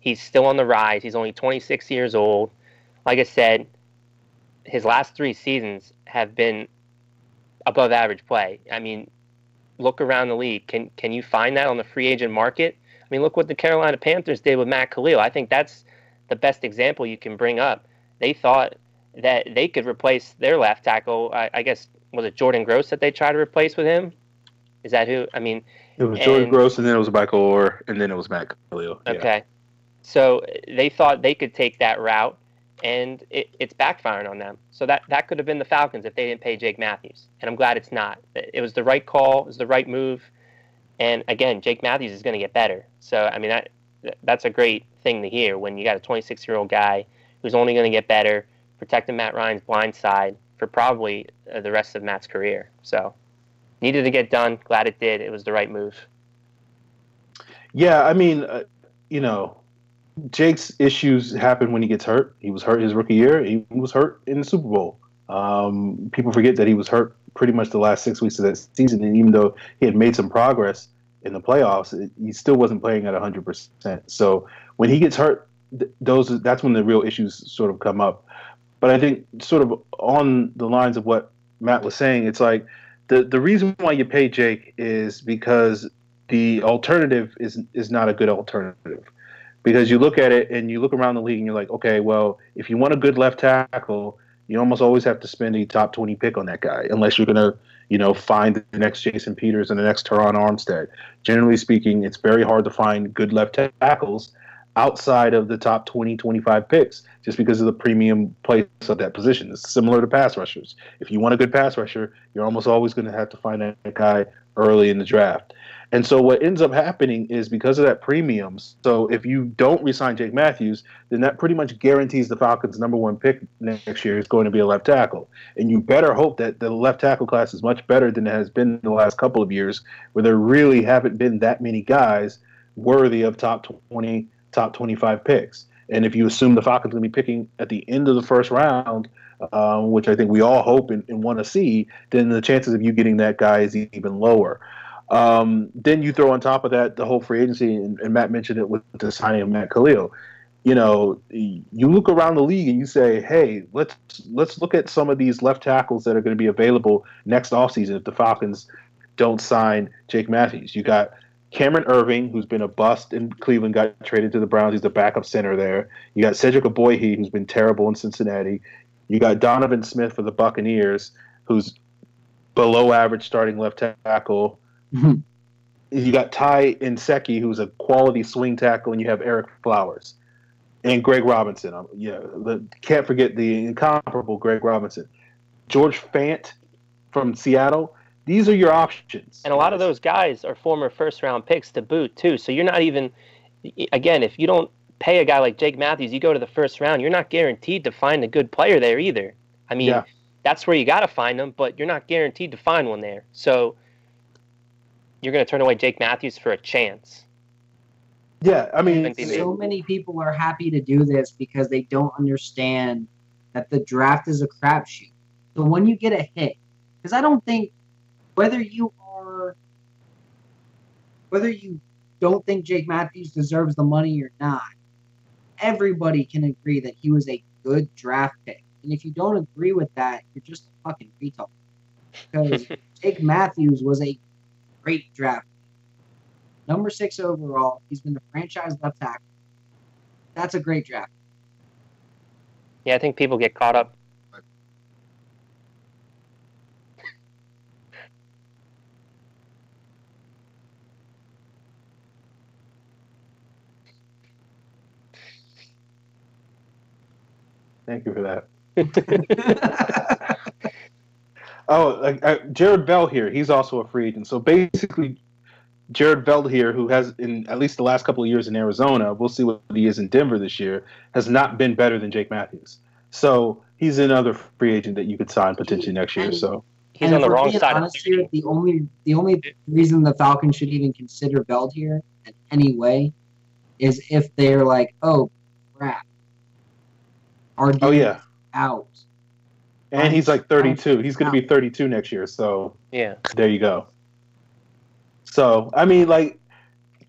He's still on the rise. He's only 26 years old. Like I said, his last 3 seasons have been above average play. I mean, look around the league. Can you find that on the free agent market? I mean, look what the Carolina Panthers did with Matt Karoly. I think that's the best example you can bring up. They thought that they could replace their left tackle. I guess, was it Jordan Gross that they tried to replace with him? Is that who? I mean, it was Jordan Gross, and then it was Michael Orr, and then it was Matt Karoly. Yeah. Okay. So they thought they could take that route, and it's backfiring on them. So that could have been the Falcons if they didn't pay Jake Matthews. And I'm glad it's not. It was the right call. It was the right move. And, again, Jake Matthews is going to get better. So, I mean, that's a great thing to hear when you got a 26-year-old guy who's only going to get better, protecting Matt Ryan's blind side for probably the rest of Matt's career. So, needed to get done. Glad it did. It was the right move. Yeah, I mean, Jake's issues happen when he gets hurt. He was hurt his rookie year. He was hurt in the Super Bowl. People forget that he was hurt pretty much the last 6 weeks of that season, and even though he had made some progress in the playoffs, he still wasn't playing at 100%. So when he gets hurt, that's when the real issues sort of come up. But I think sort of on the lines of what Matt was saying, it's like the reason why you pay Jake is because the alternative is not a good alternative. Because you look at it and you look around the league and you're like, okay, well, if you want a good left tackle, you almost always have to spend a top 20 pick on that guy, unless you're going to, find the next Jason Peters and the next Teron Armstead. Generally speaking, it's very hard to find good left tackles outside of the top 20, 25 picks, just because of the premium place of that position. It's similar to pass rushers. If you want a good pass rusher, you're almost always going to have to find that guy early in the draft. And so what ends up happening is because of that premium, so if you don't re-sign Jake Matthews, then that pretty much guarantees the Falcons' number 1 pick next year is going to be a left tackle. And you better hope that the left tackle class is much better than it has been in the last couple of years, where there really haven't been that many guys worthy of top 20, top 25 picks. And if you assume the Falcons are going to be picking at the end of the first round, which I think we all hope and want to see, then the chances of you getting that guy is even lower. Then you throw on top of that the whole free agency, and Matt mentioned it with the signing of Matt Karoly. you look around the league and you say, hey, let's look at some of these left tackles that are going to be available next offseason if the Falcons don't sign Jake Matthews. You got Cameron Irving, who's been a bust in Cleveland, got traded to the Browns. He's the backup center there. You got Cedric Aboyhe, who's been terrible in Cincinnati. You got Donovan Smith for the Buccaneers, who's below average starting left tackle. You got Ty Nsekhe, who's a quality swing tackle, and you have Eric Flowers and Greg Robinson. Can't forget the incomparable Greg Robinson. George Fant from Seattle. These are your options. And a lot of those guys are former first-round picks to boot, too. So you're not even, again, if you don't pay a guy like Jake Matthews, you go to the first round, you're not guaranteed to find a good player there either. I mean, that's where you got to find them, but you're not guaranteed to find one there. So you're going to turn away Jake Matthews for a chance. Yeah, I mean, so many people are happy to do this because they don't understand that the draft is a crapshoot. So when you get a hit, because I don't think whether you don't think Jake Matthews deserves the money or not, everybody can agree that he was a good draft pick. And if you don't agree with that, you're just a fucking retard. Because Jake Matthews was a great draft pick. Number 6 overall. He's been the franchise left tackle. That's a great draft. Yeah, I think people get caught up. Thank you for that. Jared Bell here. He's also a free agent. So basically, Jared Bell here, who has in at least the last couple of years in Arizona, we'll see what he is in Denver this year, has not been better than Jake Matthews. So he's another free agent that you could sign potentially next year. So he's on the wrong side. Honestly, the only reason the Falcons should even consider Bell here in any way is if they're like, oh crap, out. And he's like 32. He's going to be 32 next year. So yeah, there you go. So I mean, like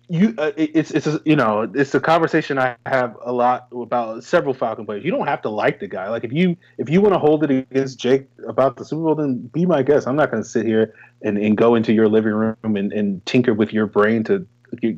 it's a conversation I have a lot about several Falcon players. You don't have to like the guy. Like if you want to hold it against Jake about the Super Bowl, then be my guest. I'm not going to sit here and go into your living room and tinker with your brain to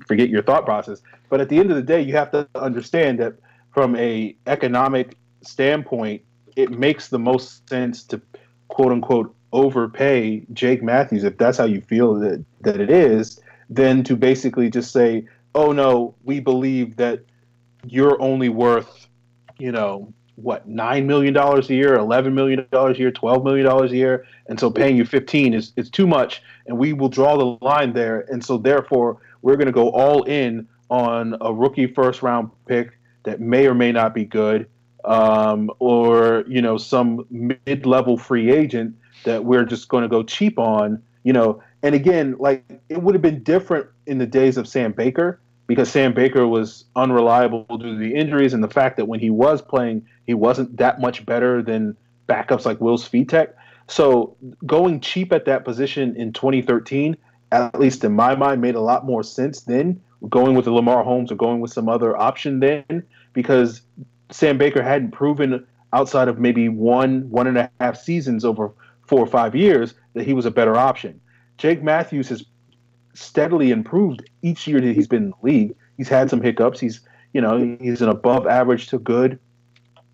forget your thought process. But at the end of the day, you have to understand that from a economic standpoint, it makes the most sense to quote unquote overpay Jake Matthews if that's how you feel that it is, than to basically just say, oh no, we believe that you're only worth, $9 million a year, $11 million a year, $12 million a year, and so paying you 15 is too much, and we will draw the line there, and so therefore we're going to go all in on a rookie first round pick that may or may not be good, or some mid-level free agent that we're just going to go cheap on, And again, like it would have been different in the days of Sam Baker, because Sam Baker was unreliable due to the injuries and the fact that when he was playing, he wasn't that much better than backups like Will Svitek. So going cheap at that position in 2013, at least in my mind, made a lot more sense than going with the Lamar Holmes or going with some other option then, because Sam Baker hadn't proven outside of maybe 1.5 seasons over 4 or 5 years that he was a better option. Jake Matthews has steadily improved each year that he's been in the league. He's had some hiccups. He's an above average to good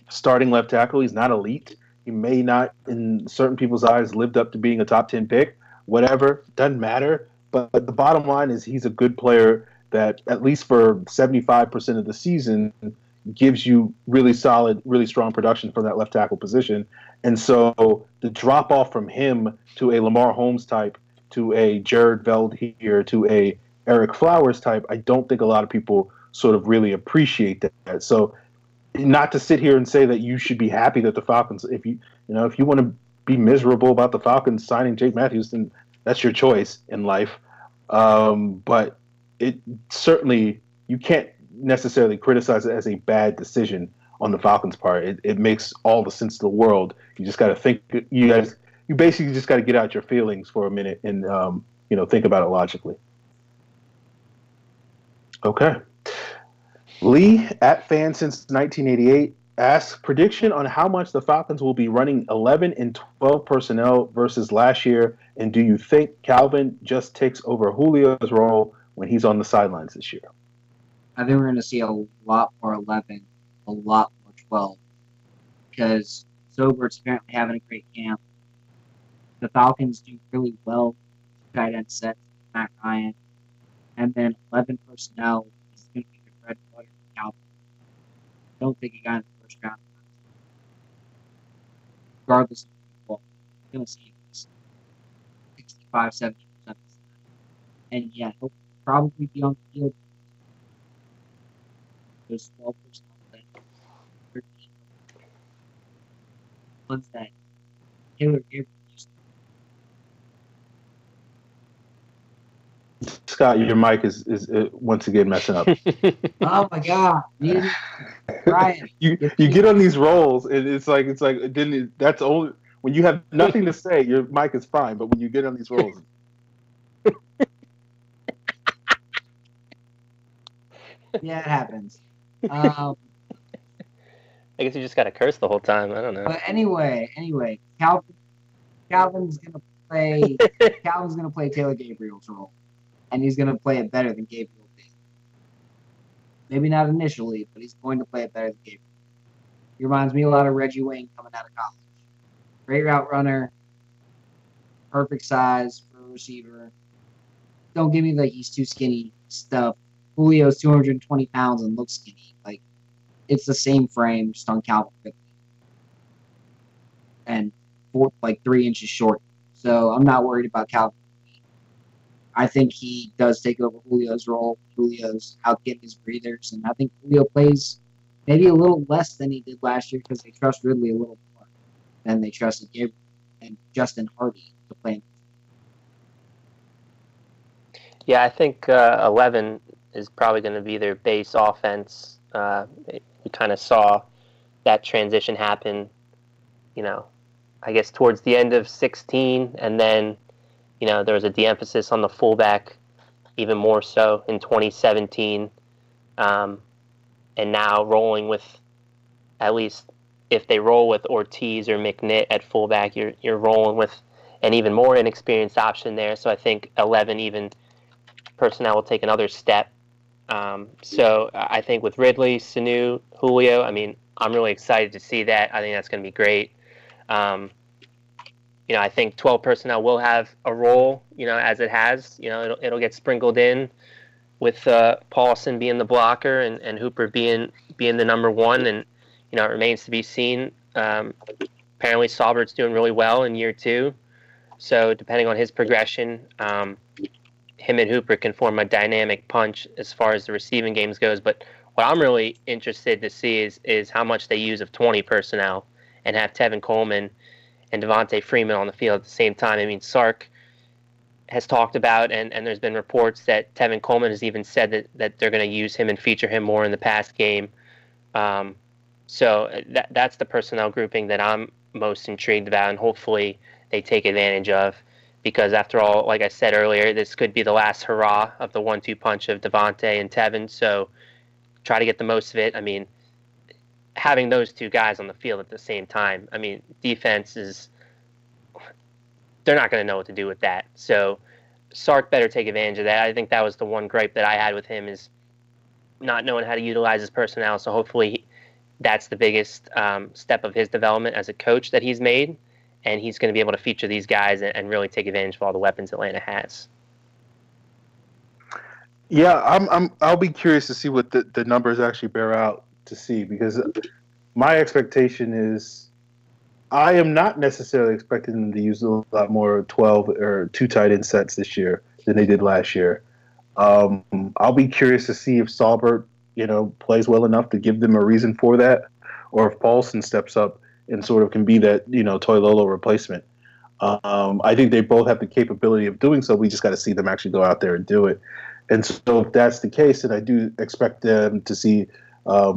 starting left tackle. He's not elite. He may not, in certain people's eyes, lived up to being a top 10 pick. Whatever, doesn't matter. But the bottom line is he's a good player that, at least for 75% of the season, gives you really solid, really strong production from that left tackle position. And so the drop off from him to a Lamar Holmes type, to a Jared Veld here, to a Eric Flowers type, I don't think a lot of people sort of really appreciate that. So not to sit here and say that you should be happy that the Falcons, if you want to be miserable about the Falcons signing Jake Matthews, then that's your choice in life. But it certainly, you can't necessarily criticize it as a bad decision on the Falcons' part. It makes all the sense in the world. You just got to think, you basically just got to get out your feelings for a minute and, think about it logically. Okay. Lee, at fan since 1988, asks prediction on how much the Falcons will be running 11 and 12 personnel versus last year, and do you think Calvin just takes over Julio's role when he's on the sidelines this year? I think we're going to see a lot more 11, a lot more 12, because Zobert's apparently having a great camp. The Falcons do really well tight end sets, Matt Ryan, and then 11 personnel is going to be the bread and butter for Calvin. I don't think he got in the first round. Regardless of what, you're going to see 65, 70% of the time. And yeah, he'll probably be on the field. There's 12 personnel that 13 ones that Taylor Gabriel used to. Scott, your mic is once again messing up. Oh my God, Ryan! you get on these rolls, and it's like that's only when you have nothing to say, your mic is fine. But when you get on these rolls, yeah, it happens. I guess you just got to curse the whole time. I don't know. But anyway, Calvin's gonna play Taylor Gabriel's role, and he's gonna play it better than Gabriel did. Maybe not initially, but he's going to play it better than Gabriel. He reminds me a lot of Reggie Wayne coming out of college. Great route runner, perfect size for a receiver. Don't give me the he's too skinny stuff. Julio's 220 pounds and looks skinny. Like, it's the same frame, just on Calvin Ridley. And 3 inches short. So I'm not worried about Calvin. I think he does take over Julio's role. Julio's out getting his breathers, and I think Julio plays maybe a little less than he did last year because they trust Ridley a little more than they trusted Gabriel and Justin Hardy to play him. Yeah, I think 11 is probably going to be their base offense. We kind of saw that transition happen, I guess towards the end of 16, and then, there was a de-emphasis on the fullback, even more so in 2017, and now rolling with, at least if they roll with Ortiz or McNitt at fullback, you're rolling with an even more inexperienced option there. So I think 11 even personnel will take another step. So I think with Ridley, Sanu, Julio, I'm really excited to see that. I think that's going to be great. I think 12 personnel will have a role, as it has. It'll get sprinkled in with Paulson being the blocker and Hooper being the number one. And, it remains to be seen. Apparently Saubert's doing really well in year 2. So depending on his progression, him and Hooper can form a dynamic punch as far as the receiving games goes. But what I'm really interested to see is how much they use of 20 personnel and have Tevin Coleman and Devontae Freeman on the field at the same time. Sark has talked about, and there's been reports that Tevin Coleman has even said that they're going to use him and feature him more in the pass game. So that's the personnel grouping that I'm most intrigued about, and hopefully they take advantage of. Because after all, like I said earlier, this could be the last hurrah of the 1-2 punch of Devontae and Tevin. So try to get the most of it. Having those two guys on the field at the same time, defense they're not going to know what to do with that. So Sark better take advantage of that. I think that was the one gripe that I had with him, is not knowing how to utilize his personnel. So hopefully that's the biggest step of his development as a coach that he's made. And he's going to be able to feature these guys and really take advantage of all the weapons Atlanta has. Yeah, I'll be curious to see what the numbers actually bear out to see, because my expectation is I am not necessarily expecting them to use a lot more 12 or 2 tight end sets this year than they did last year. I'll be curious to see if Saubert, plays well enough to give them a reason for that, or if Paulson steps up and sort of can be that, Toilolo replacement. I think they both have the capability of doing so. We just got to see them actually go out there and do it. And so if that's the case, then I do expect them to see a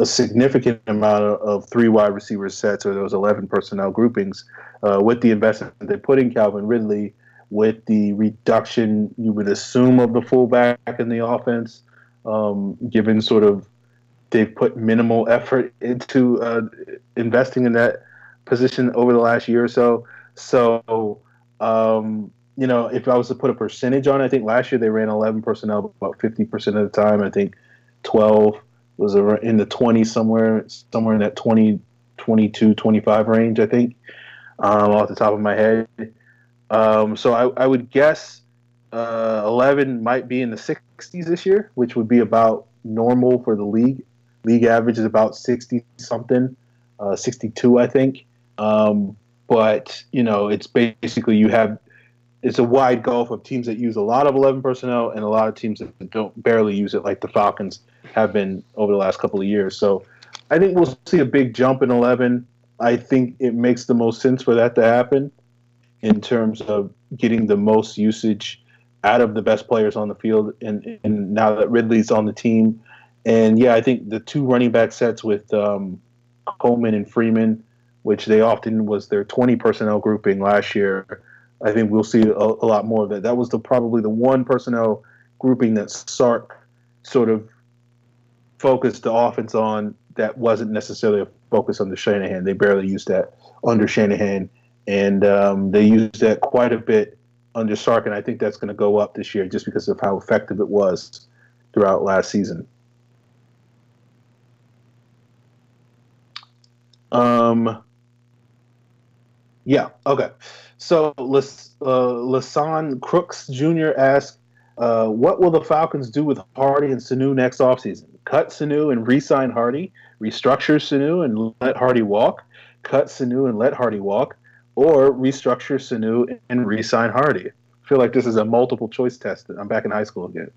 significant amount of 3 wide receiver sets, or those 11 personnel groupings, with the investment they put in Calvin Ridley, with the reduction, you would assume, of the fullback in the offense. given sort of they've put minimal effort into investing in that position over the last year or so. So, if I was to put a percentage on it, I think last year they ran 11 personnel about 50% of the time. I think 12 was in the 20s, somewhere in that 20, 22, 25 range, I think, off the top of my head. So I would guess 11 might be in the 60s this year, which would be about normal for the league. League average is about 60 something, 62, I think. But it's basically it's a wide gulf of teams that use a lot of 11 personnel and a lot of teams that don't barely use it, like the Falcons have been over the last couple of years. So I think we'll see a big jump in 11. I think it makes the most sense for that to happen in terms of getting the most usage out of the best players on the field. And now that Ridley's on the team, and yeah, I think the two running back sets with Coleman and Freeman, which they often was their 20 personnel grouping last year, I think we'll see a lot more of that. That was probably the one personnel grouping that Sark sort of focused the offense on that wasn't necessarily a focus under Shanahan. They barely used that under Shanahan, and they used that quite a bit under Sark, and I think that's going to go up this year just because of how effective it was throughout last season. Yeah, okay. So Lasan Crooks Jr. asked, what will the Falcons do with Hardy and Sanu next offseason? Cut Sanu and re-sign Hardy, restructure Sanu and let Hardy walk, cut Sanu and let Hardy walk, or restructure Sanu and re-sign Hardy? I feel like this is a multiple choice test. I'm back in high school again.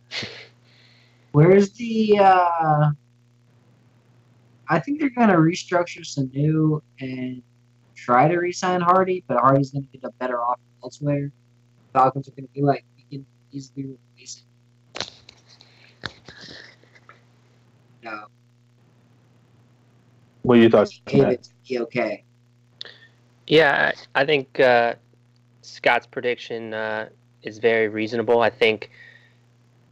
Where's the I think they're going to restructure Sanu and try to re-sign Hardy, but Hardy's going to get a better offer elsewhere. Falcons are going to be like, we can easily replace it. No. What are your thoughts? It's okay. Yeah, I think Scott's prediction is very reasonable. I think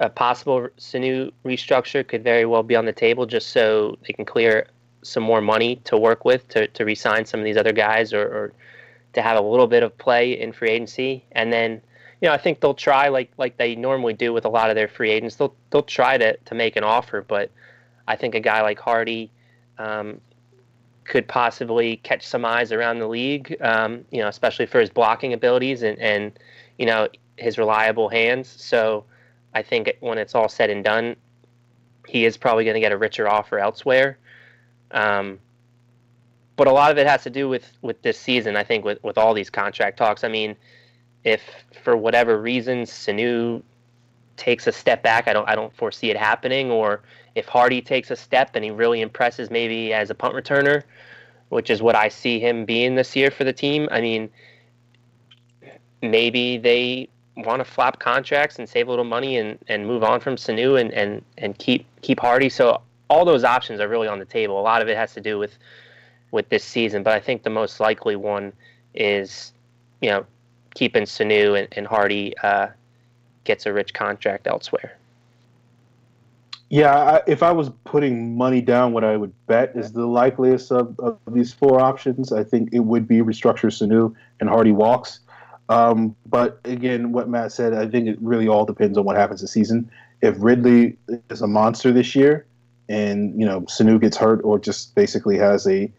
a possible Sanu restructure could very well be on the table just so they can clear some more money to work with to re-sign some of these other guys or to have a little bit of play in free agency. And then, I think they'll try like they normally do with a lot of their free agents. They'll try to make an offer, but I think a guy like Hardy could possibly catch some eyes around the league, especially for his blocking abilities and his reliable hands. So I think when it's all said and done, he is probably going to get a richer offer elsewhere. But a lot of it has to do with this season, I think, with all these contract talks. I mean, if for whatever reason Sanu takes a step back, I don't foresee it happening, or if Hardy takes a step and he really impresses maybe as a punt returner, which is what I see him being this year for the team, I mean, maybe they want to flap contracts and save a little money and move on from Sanu and keep Hardy. So all those options are really on the table. A lot of it has to do with this season, but I think the most likely one is, keeping Sanu and Hardy gets a rich contract elsewhere. Yeah, if I was putting money down, what I would bet is the likeliest of these four options. I think it would be restructure Sanu and Hardy walks. But again, what Matt said, I think it really all depends on what happens this season. If Ridley is a monster this year and, Sanu gets hurt or just basically has a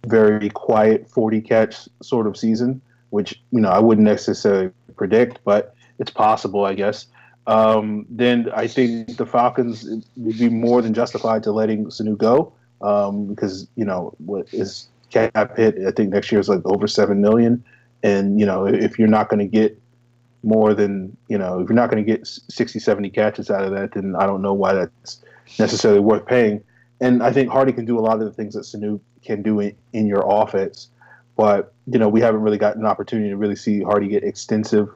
very quiet 40-catch sort of season, which, I wouldn't necessarily predict, but it's possible, I guess. Then I think the Falcons would be more than justified to letting Sanu go because, what his cap hit, I think next year is like over $7 million. And, if you're not going to get more than, if you're not going to get 60, 70 catches out of that, then I don't know why that's necessarily worth paying. And I think Hardy can do a lot of the things that Sanu can do in your offense. But, we haven't really gotten an opportunity to really see Hardy get extensive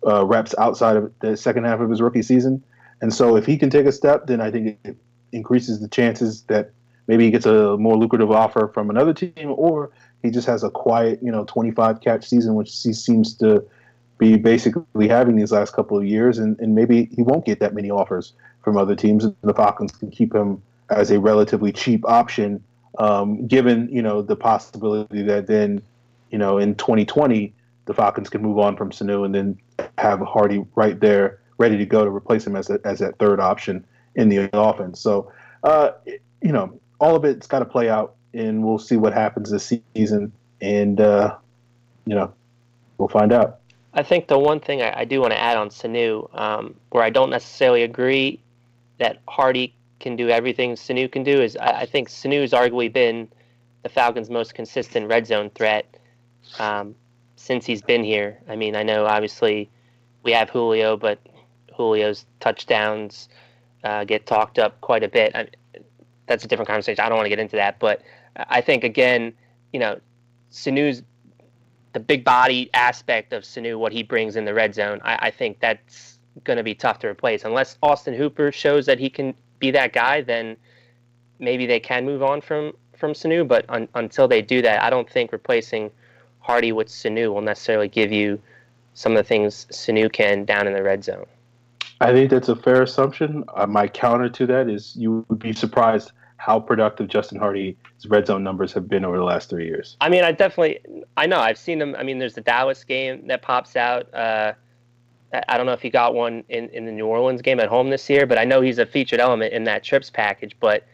reps outside of the second half of his rookie season. And so if he can take a step, then I think it increases the chances that maybe he gets a more lucrative offer from another team, or he just has a quiet, 25 catch season, which he seems to be basically having these last couple of years, and maybe he won't get that many offers from other teams. The Falcons can keep him as a relatively cheap option, given the possibility that then in 2020 the Falcons can move on from Sanu and then have Hardy right there ready to go to replace him as that third option in the offense. So all of it's got to play out, and we'll see what happens this season, and we'll find out. I think the one thing I do want to add on Sanu, where I don't necessarily agree that Hardy can do everything Sanu can do, is I think Sanu's arguably been the Falcons' most consistent red zone threat since he's been here. I mean, I know obviously we have Julio, but Julio's touchdowns get talked up quite a bit. That's a different conversation. I don't want to get into that, but I think again, Sanu's the big body aspect of Sanu, what he brings in the red zone. I think that's going to be tough to replace unless Austin Hooper shows that he can be that guy. Then maybe they can move on from Sanu. But until they do that, I don't think replacing Hardy with Sanu will necessarily give you some of the things Sanu can down in the red zone. I think that's a fair assumption. My counter to that is you would be surprised how productive Justin Hardy's red zone numbers have been over the last 3 years. I mean, I know I've seen them. I mean, there's the Dallas game that pops out. I don't know if he got one in the New Orleans game at home this year, but I know he's a featured element in that trips package. But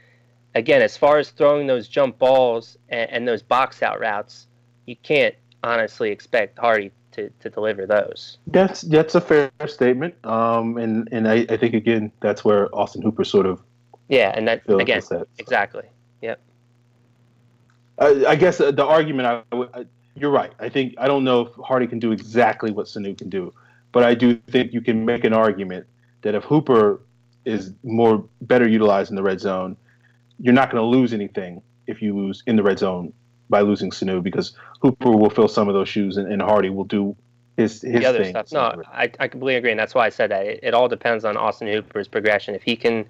again, as far as throwing those jump balls and those box out routes, you can't honestly expect Hardy to deliver those. That's a fair statement. And I think again that's where Austin Hooper sort of and that again exactly. Yep. I guess the argument you're right. I don't know if Hardy can do exactly what Sanu can do, but I do think you can make an argument that if Hooper is better utilized in the red zone, you're not going to lose anything if you lose in the red zone by losing Sanu, because Hooper will fill some of those shoes and Hardy will do his other thing. Stuff. No, I completely agree, and that's why I said that. It all depends on Austin Hooper's progression. If he can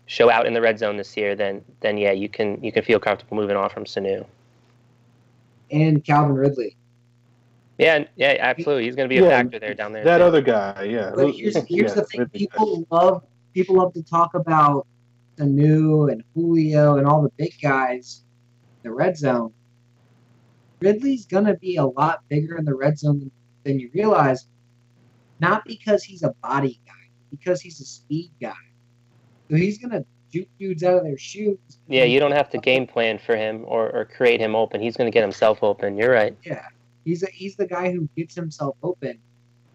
show out in the red zone this year, then yeah, you can feel comfortable moving on from Sanu. And Calvin Ridley. Yeah, absolutely. He's going to be a factor there down there. That too. Other guy, yeah. But here's the thing: people love to talk about Sanu and Julio and all the big guys in the red zone. Ridley's going to be a lot bigger in the red zone than you realize. Not because he's a body guy, because he's a speed guy. So he's going to juke dudes out of their shoes. Yeah, you don't have to game plan for him or create him open. He's going to get himself open. You're right. Yeah, he's the guy who gets himself open,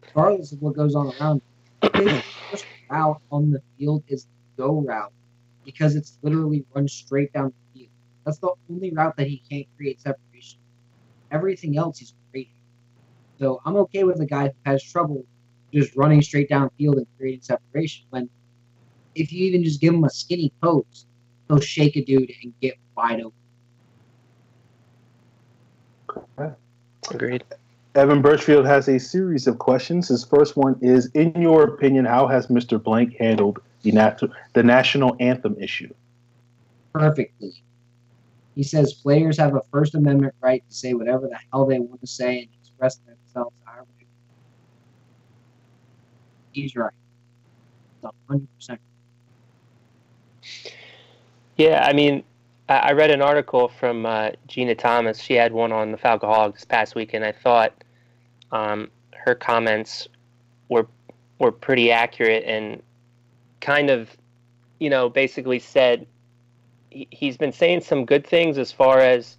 regardless of what goes on around him. His first route on the field is the go route because it's literally run straight down the field. That's the only route that he can't create separation. Everything else he's great at. So I'm okay with a guy who has trouble just running straight down the field and creating separation when if you even just give him a skinny post, he'll shake a dude and get wide open. Agreed. Evan Birchfield has a series of questions. His first one is, in your opinion, how has Mr. Blank handled the national anthem issue? Perfectly. He says players have a First Amendment right to say whatever the hell they want to say and express themselves however they want. He's right. 100%. Yeah, I mean, I read an article from Gina Thomas. She had one on the Falcoholic this past week, and I thought her comments were pretty accurate and kind of, basically said he's been saying some good things as far as,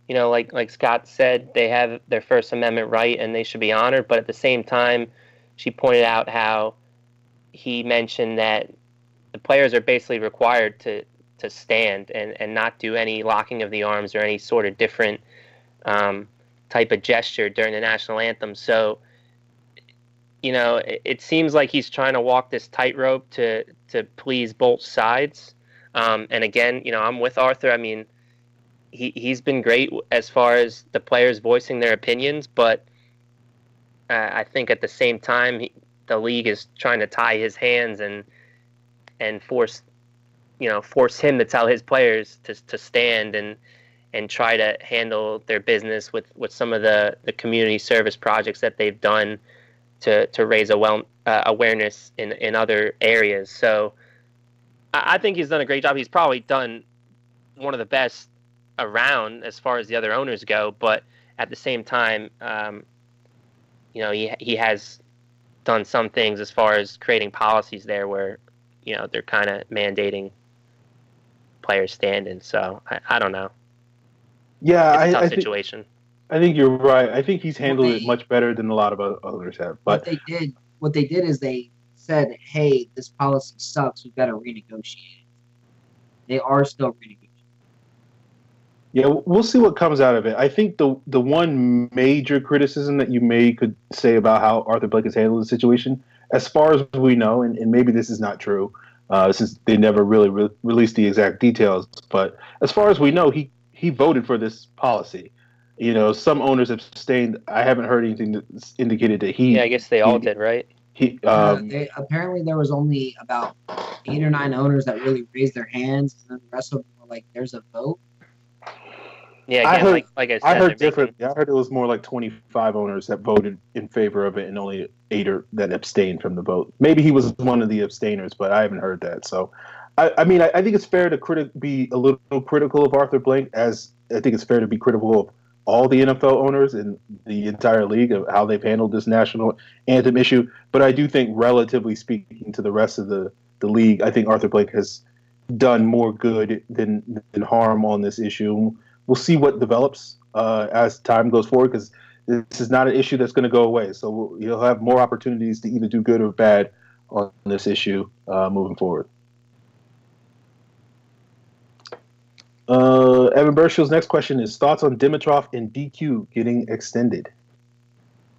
like Scott said, they have their First Amendment right and they should be honored. But at the same time, she pointed out how he mentioned that the players are basically required to stand and not do any locking of the arms or any sort of different type of gesture during the national anthem. So, it seems like he's trying to walk this tightrope to please both sides. And again, I'm with Arthur. I mean, he's been great as far as the players voicing their opinions, but I think at the same time, the league is trying to tie his hands and force him to tell his players to stand and try to handle their business with some of the community service projects that they've done to raise awareness in other areas. So I think he's done a great job. He's probably done one of the best around as far as the other owners go, but at the same time, he has done some things as far as creating policies there where, they're kind of mandating players stand-in. So I don't know. Yeah, it's a tough situation. I think you're right. I think he's handled it much better than a lot of others have. But what they did is they said, "Hey, this policy sucks. We've got to renegotiate." They are still renegotiating. Yeah, we'll see what comes out of it. I think the one major criticism that you could say about how Arthur Blank has handled the situation, as far as we know, and maybe this is not true, since they never really released the exact details, but as far as we know, he voted for this policy. Some owners have abstained. I haven't heard anything that indicated that he. Yeah, I guess they all did, right? Apparently there was only about 8 or 9 owners that really raised their hands, and then the rest of them were like, "There's a vote." Yeah, again, I heard different. I heard it was more like 25 owners that voted in favor of it, and only 8 that abstained from the vote. Maybe he was one of the abstainers, but I haven't heard that. So, I think it's fair to be a little critical of Arthur Blank, as I think it's fair to be critical of all the NFL owners in the entire league of how they've handled this national anthem issue. But I do think, relatively speaking to the rest of the league, I think Arthur Blank has done more good than harm on this issue. We'll see what develops as time goes forward, because this is not an issue that's going to go away. So you'll have more opportunities to either do good or bad on this issue moving forward. Evan Burschel's next question is thoughts on Dimitrov and DQ getting extended.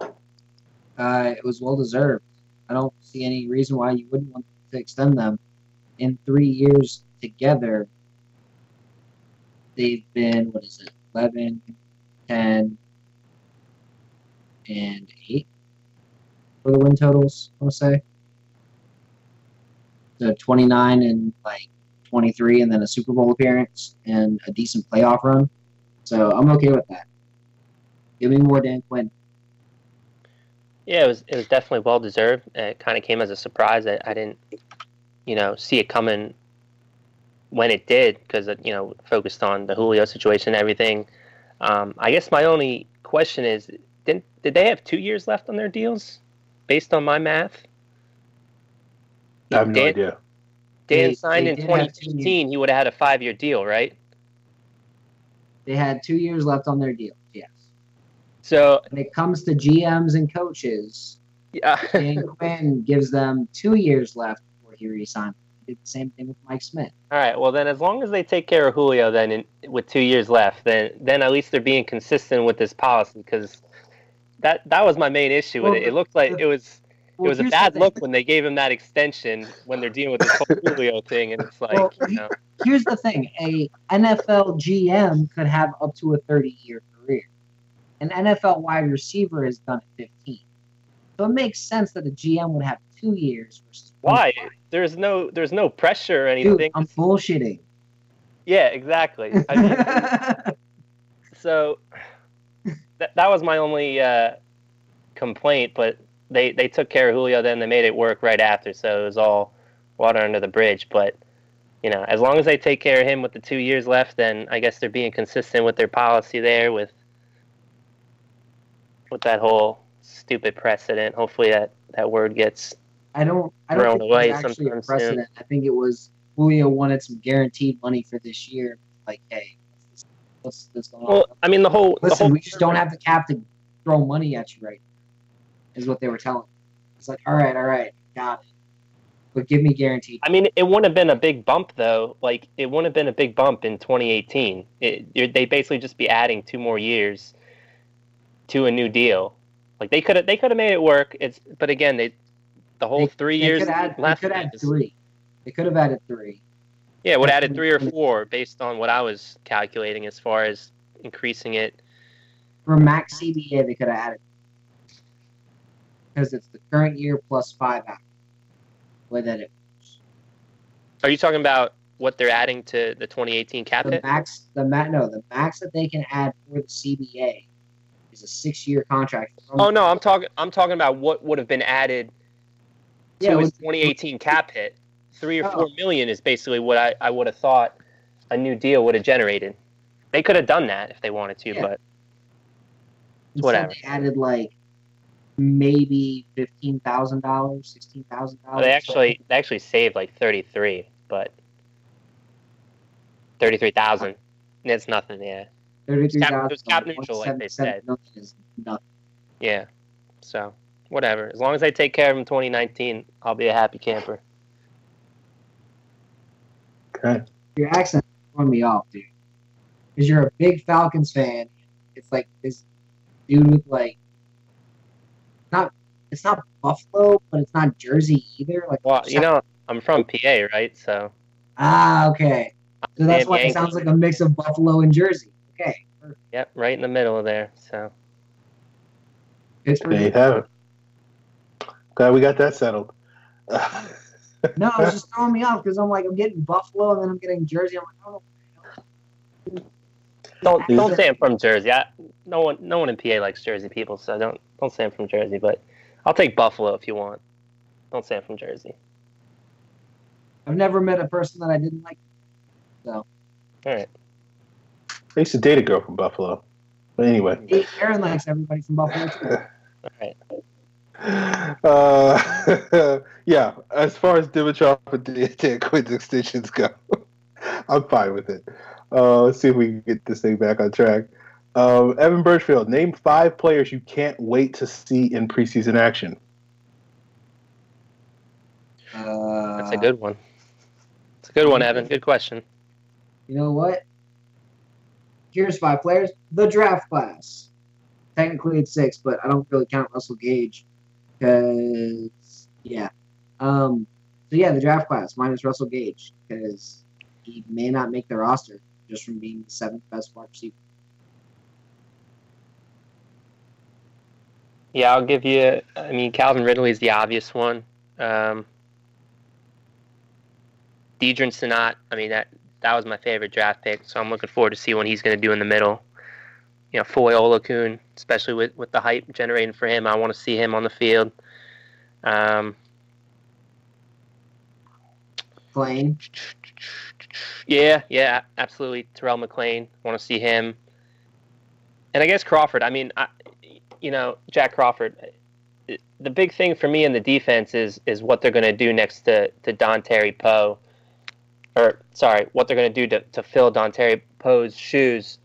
It was well deserved. I don't see any reason why you wouldn't want to extend them. In 3 years together, they've been 11, 10, and 8 for the win totals, I want to say. So 29 and 23, and then a Super Bowl appearance and a decent playoff run. So I'm okay with that. Give me more Dan Quinn. Yeah, it was definitely well deserved. It kind of came as a surprise. I didn't, see it coming when it did, because it, focused on the Julio situation and everything. I guess my only question is, did they have 2 years left on their deals, based on my math? I have no idea. Dan signed in 2015. He would have had a 5-year deal, right? They had 2 years left on their deal, yes. So when it comes to GMs and coaches, yeah, Dan Quinn gives them 2 years left before he resigns. He did the same thing with Mike Smith. All right. Well, then, as long as they take care of Julio, then with 2 years left, then at least they're being consistent with this policy, because that was my main issue with it. It looked like it was a bad look when they gave him that extension when they're dealing with this whole Julio thing, and it's like, Here's the thing: a NFL GM could have up to a 30-year career. An NFL wide receiver has done it 15. So it makes sense that a GM would have 2 years versus 1. Why? There's no pressure or anything. Dude, I'm bullshitting. Yeah, exactly. So that was my only complaint, but they took care of Julio, then they made it work right after, so it was all water under the bridge. But as long as they take care of him with the 2 years left, then I guess they're being consistent with their policy there with that whole stupid precedent. Hopefully that word gets thrown away sometime soon. I think it was Julio wanted some guaranteed money for this year. Like, hey, what's this going on? Well, I mean, we just don't have the cap to throw money at you right now, is what they were telling me. It's like, all right, got it. But give me guaranteed. I mean, it wouldn't have been a big bump, though. Like, it wouldn't have been a big bump in 2018. They basically just be adding 2 more years to a new deal. Like, they could have made it work. But again, the whole 3 years left. They could add 3. They could have added 3. Yeah, it would have added 3 or 4 based on what I was calculating as far as increasing it. For max CBA, they could have added, because it's the current year plus 5 after. The way that it works. Are you talking about what they're adding to the 2018 cap hit? The max that they can add for the CBA is a 6-year contract. Oh no, I'm talking about what would have been added to his 2018 cap hit. 3 or 4 million is basically what I would have thought a new deal would have generated. They could have done that if they wanted to, but whatever. They added like maybe $15,000, $16,000. They actually saved like 33, but 33,000. It's nothing. Yeah, 33,000. It was cap neutral, like they said. Is nothing. Yeah, so whatever. As long as they take care of him in 2019, I'll be a happy camper. Okay. Your accent throwing me off, dude. Because you're a big Falcons fan. It's like this dude with like it's not Buffalo, but it's not Jersey either. Like, well, I'm from PA, right? So. Okay. So that's why it sounds like a mix of Buffalo and Jersey. Okay. Perfect. Yep, right in the middle of there. So. Pittsburgh. There you have it. Glad we got that settled. No, it's just throwing me off because I'm like, I'm getting Buffalo and then I'm getting Jersey. I'm like, Don't say I'm from Jersey. No one in PA likes Jersey people, so don't say I'm from Jersey. But I'll take Buffalo if you want. Don't say I'm from Jersey. I've never met a person that I didn't like. So. All right. I used to date a girl from Buffalo. But anyway. Aaron likes everybody from Buffalo too. All right. Yeah, as far as Dimitrov and Dan Quinn's extensions go, I'm fine with it. Let's see if we can get this thing back on track. Evan Birchfield, name 5 players you can't wait to see in preseason action. That's a good one. It's a good one, Evan. Good question. You know what? Here's 5 players. The draft class. Technically it's 6, but I don't really count Russell Gage. Because, yeah. So, yeah, the draft class minus Russell Gage. Because he may not make the roster just from being the 7th best wide receiver. Yeah, I'll give you. I mean, Calvin Ridley is the obvious one. Deidre Sinat. I mean, that was my favorite draft pick, so I'm looking forward to see what he's going to do in the middle. Foy Olakun, especially with the hype generating for him, I want to see him on the field. McLean. Yeah, absolutely. Terrell McLean, want to see him. And I guess Crawford. I mean, Jack Crawford. The big thing for me in the defense is what they're going to do next to Dontari Poe. Or, sorry, what they're going to do to fill Dontari Poe's shoes.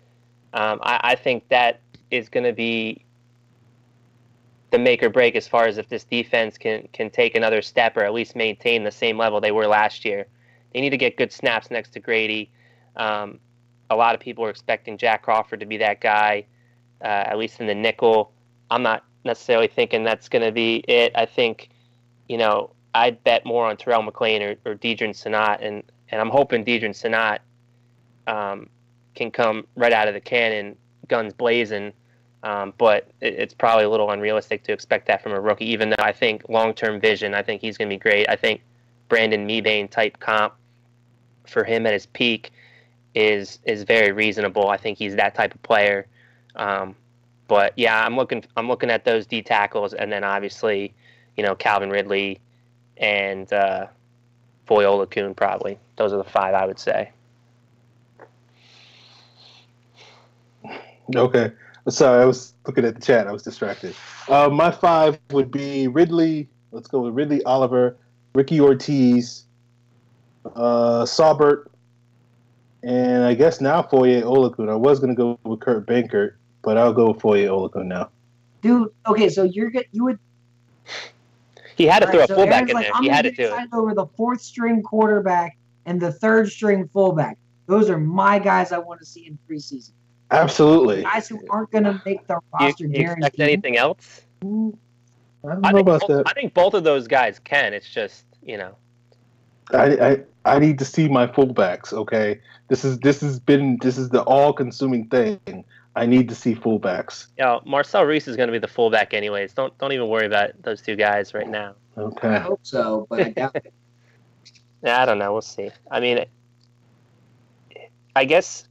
I think that is going to be the make or break as far as if this defense can take another step or at least maintain the same level they were last year. They need to get good snaps next to Grady. A lot of people are expecting Jack Crawford to be that guy, at least in the nickel. I'm not necessarily thinking that's going to be it. I think, I'd bet more on Terrell McLean or Deidre Sinat, and I'm hoping Deidre Sinat can come right out of the cannon, guns blazing. But it's probably a little unrealistic to expect that from a rookie, even though I think long-term vision, I think he's going to be great. I think Brandon Mebane type comp for him at his peak is very reasonable. I think he's that type of player. But yeah, I'm looking at those D tackles, and then obviously, Calvin Ridley and Foy Olakun probably. Those are the 5 I would say. Okay. Sorry, I was looking at the chat. I was distracted. My 5 would be Ridley. Let's go with Ridley, Oliver, Ricky Ortiz, Saubert, and I guess now Foye Olakun. I was going to go with Kurt Bankert, but I'll go with Foye Olakun now. Dude, okay, so you would. He had to throw a fullback in there. He had to do it. Over the 4th string quarterback and the 3rd string fullback. Those are my guys I want to see in preseason. Absolutely. Guys who aren't going to make the roster guaranteed. You expect anything else? I don't know about that. I think both of those guys can. It's just, I need to see my fullbacks, okay? This is the all-consuming thing. I need to see fullbacks. Marcel Reese is going to be the fullback anyways. Don't even worry about those 2 guys right now. Okay. I hope so, but I doubt it. Yeah, I don't know. We'll see. I mean, I guess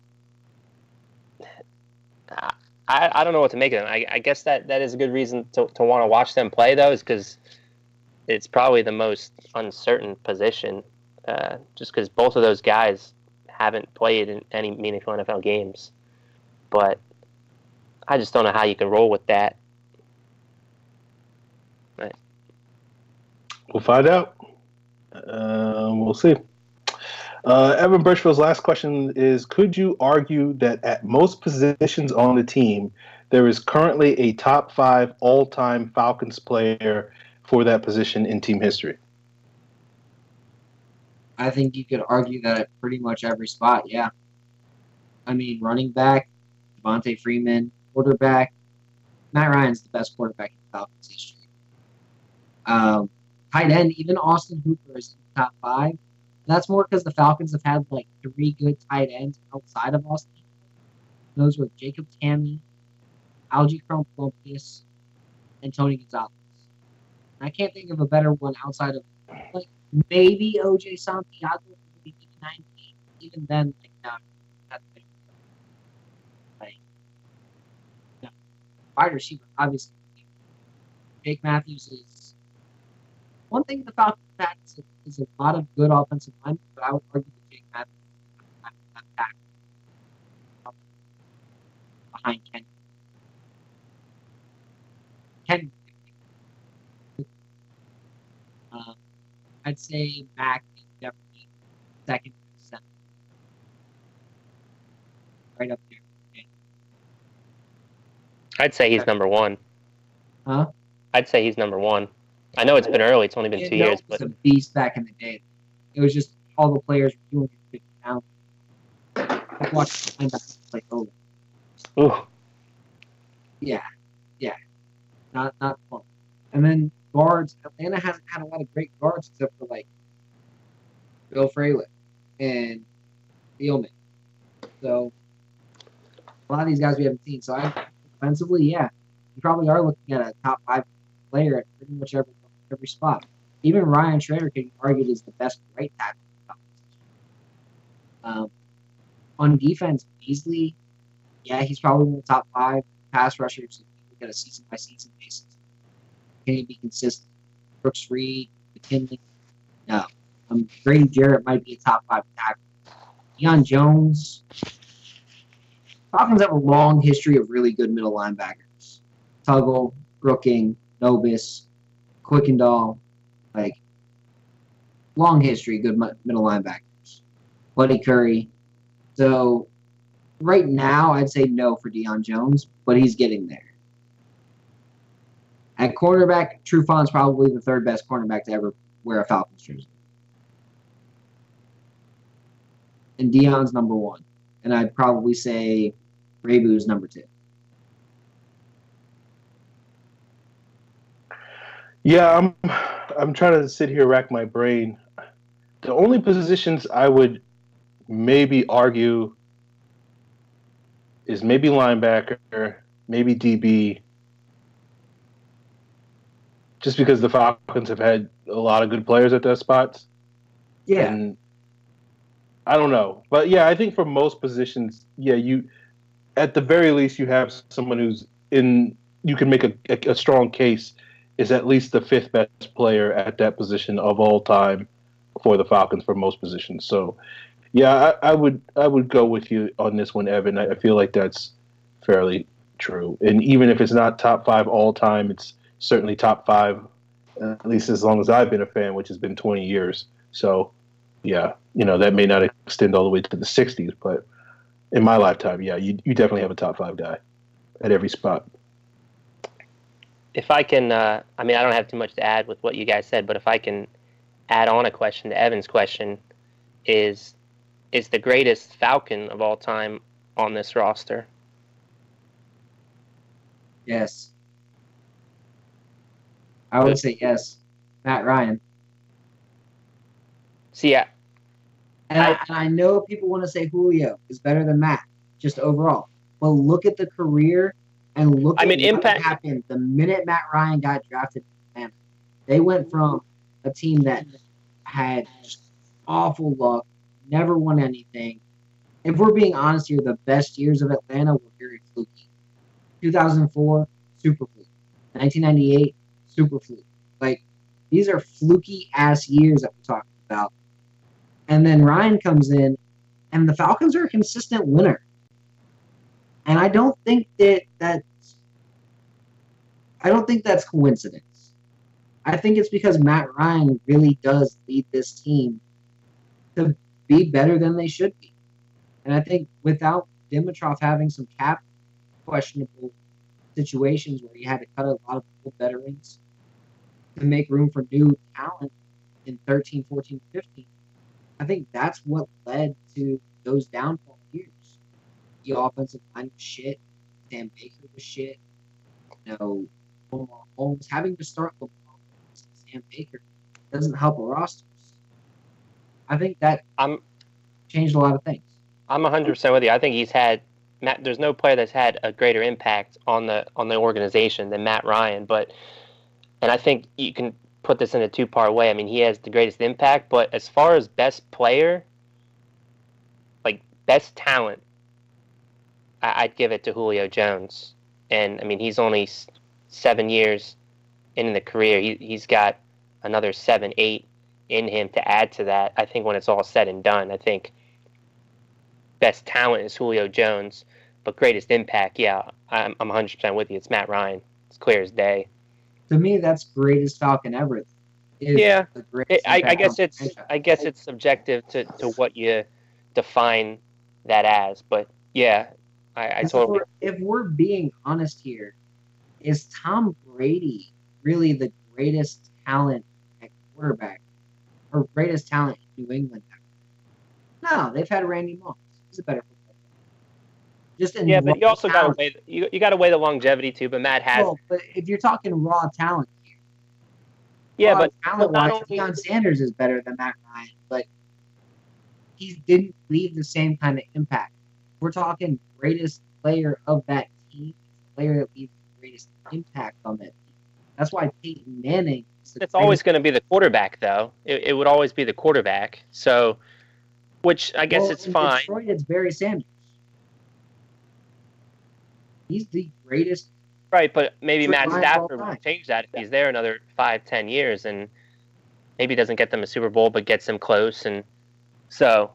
I don't know what to make of them. I guess that is a good reason to want to watch them play, though, is because it's probably the most uncertain position, just because both of those guys haven't played in any meaningful NFL games. But I just don't know how you can roll with that. Right. We'll find out. We'll see. Evan Birchfield's last question is, could you argue that at most positions on the team, there is currently a top 5 all-time Falcons player for that position in team history? I think you could argue that at pretty much every spot, yeah. I mean, running back, Devontae Freeman, quarterback, Matt Ryan's the best quarterback in Falcons history. Tight end, even Austin Hooper is in the top 5. That's more because the Falcons have had like 3 good tight ends outside of Austin. Those were Jacob Tamme, Algie Crumpus, and Tony Gonzalez. And I can't think of a better one outside of like maybe OJ Santiago in the 89. Even then, like no, that's like no. Wide receiver, obviously. Jake Matthews is one thing the Falcons have is a lot of good offensive line, but I would argue that Jake Matthews is back behind Ken. I'd say Mac is definitely second center. Right up there. I'd say he's number 1. Huh? I'd say he's number 1. I know it's been early. It's only been 2 years. But it was a beast back in the day. It was just all the players were doing it now. I watched the linebackers play over. Ooh. Yeah. Not fun. And then guards. Atlanta hasn't had a lot of great guards except for like Bill Fralick and Thielman. So a lot of these guys we haven't seen. So offensively, yeah, you probably are looking at a top 5 player at pretty much every spot. Even Ryan Schrader can be argued as the best right tackle. On defense, Beasley, yeah, he's probably in the top 5 pass rushers if you look at a season by season basis. Can he be consistent? Brooks Reed, McKinley, no. Grady Jarrett might be a top 5 tackle. Deion Jones. Falcons have a long history of really good middle linebackers. Tuggle, Brooking, Nobis, Quickendall, like long history, good middle linebackers. Buddy Curry. So right now, I'd say no for Deion Jones, but he's getting there. At cornerback, Trufon's probably the 3rd best cornerback to ever wear a Falcons jersey. And Deion's number 1. And I'd probably say Rabu's number 2. Yeah, I'm trying to sit here, rack my brain. The only positions I would maybe argue is maybe linebacker, maybe DB, just because the Falcons have had a lot of good players at those spots. Yeah. And I don't know. But yeah, I think for most positions, yeah, you at the very least you have someone who's in, you can make a strong case is at least the 5th best player at that position of all time for the Falcons for most positions. So yeah, I would go with you on this one, Evan. I feel like that's fairly true. And even if it's not top 5 all time, it's certainly top 5, at least as long as I've been a fan, which has been 20 years. So, yeah, that may not extend all the way to the 60s, but in my lifetime, yeah, you definitely have a top 5 guy at every spot. If I can, I don't have too much to add with what you guys said, but if I can add on a question to Evan's question, is the greatest Falcon of all time on this roster? Yes. I would say yes. Matt Ryan. See, yeah. And I know people want to say Julio is better than Matt, just overall. But look at the career and look at what happened the minute Matt Ryan got drafted. And they went from a team that had just awful luck, never won anything. If we're being honest here, the best years of Atlanta were very fluky. 2004, super fluke. 1998, super fluke. Like, these are fluky-ass years that we're talking about. And then Ryan comes in, and the Falcons are a consistent winner. And I don't think that's coincidence. I think it's because Matt Ryan really does lead this team to be better than they should be. And I think without Dimitrov having some cap questionable situations where he had to cut a lot of old veterans to make room for new talent in 13, 14, 15, I think that's what led to those downfall years. The offensive line was shit. Sam Baker was shit. Lamar Holmes having to start Lamar Holmes and Sam Baker doesn't help a roster. I think that changed a lot of things. I'm 100% with you. I think he's had Matt. There's no player that's had a greater impact on the organization than Matt Ryan. And I think you can put this in a two-part way. I mean, he has the greatest impact, but as far as best player, like best talent, I'd give it to Julio Jones. And I mean, he's only 7 years in the career. He's got another 7, 8 in him to add to that. I think when it's all said and done, I think best talent is Julio Jones, but greatest impact, yeah, I'm 100% with you. It's Matt Ryan. It's clear as day. To me, that's greatest Falcon ever. Yeah, I guess it's subjective to what you define that as, but yeah, I totally. If we're being honest here, is Tom Brady really the greatest talent at quarterback or greatest talent in New England? No, they've had Randy Moss. He's a better football player. But you also got to weigh you got to weigh the longevity too. But Matt has. Well, but if you're talking raw talent here, talent-wise, Deion Sanders is better than Matt Ryan, but he didn't leave the same kind of impact. We're talking greatest player of that team, player that leaves the greatest impact on that team. That's why Peyton Manning. It's always going to be the quarterback, though. It would always be the quarterback. So, which I guess it's fine. Detroit, it's Barry Sanders. He's the greatest. Right, but maybe Matt Stafford will change that if he's there another 5-10 years, and maybe doesn't get them a Super Bowl, but gets them close. And so,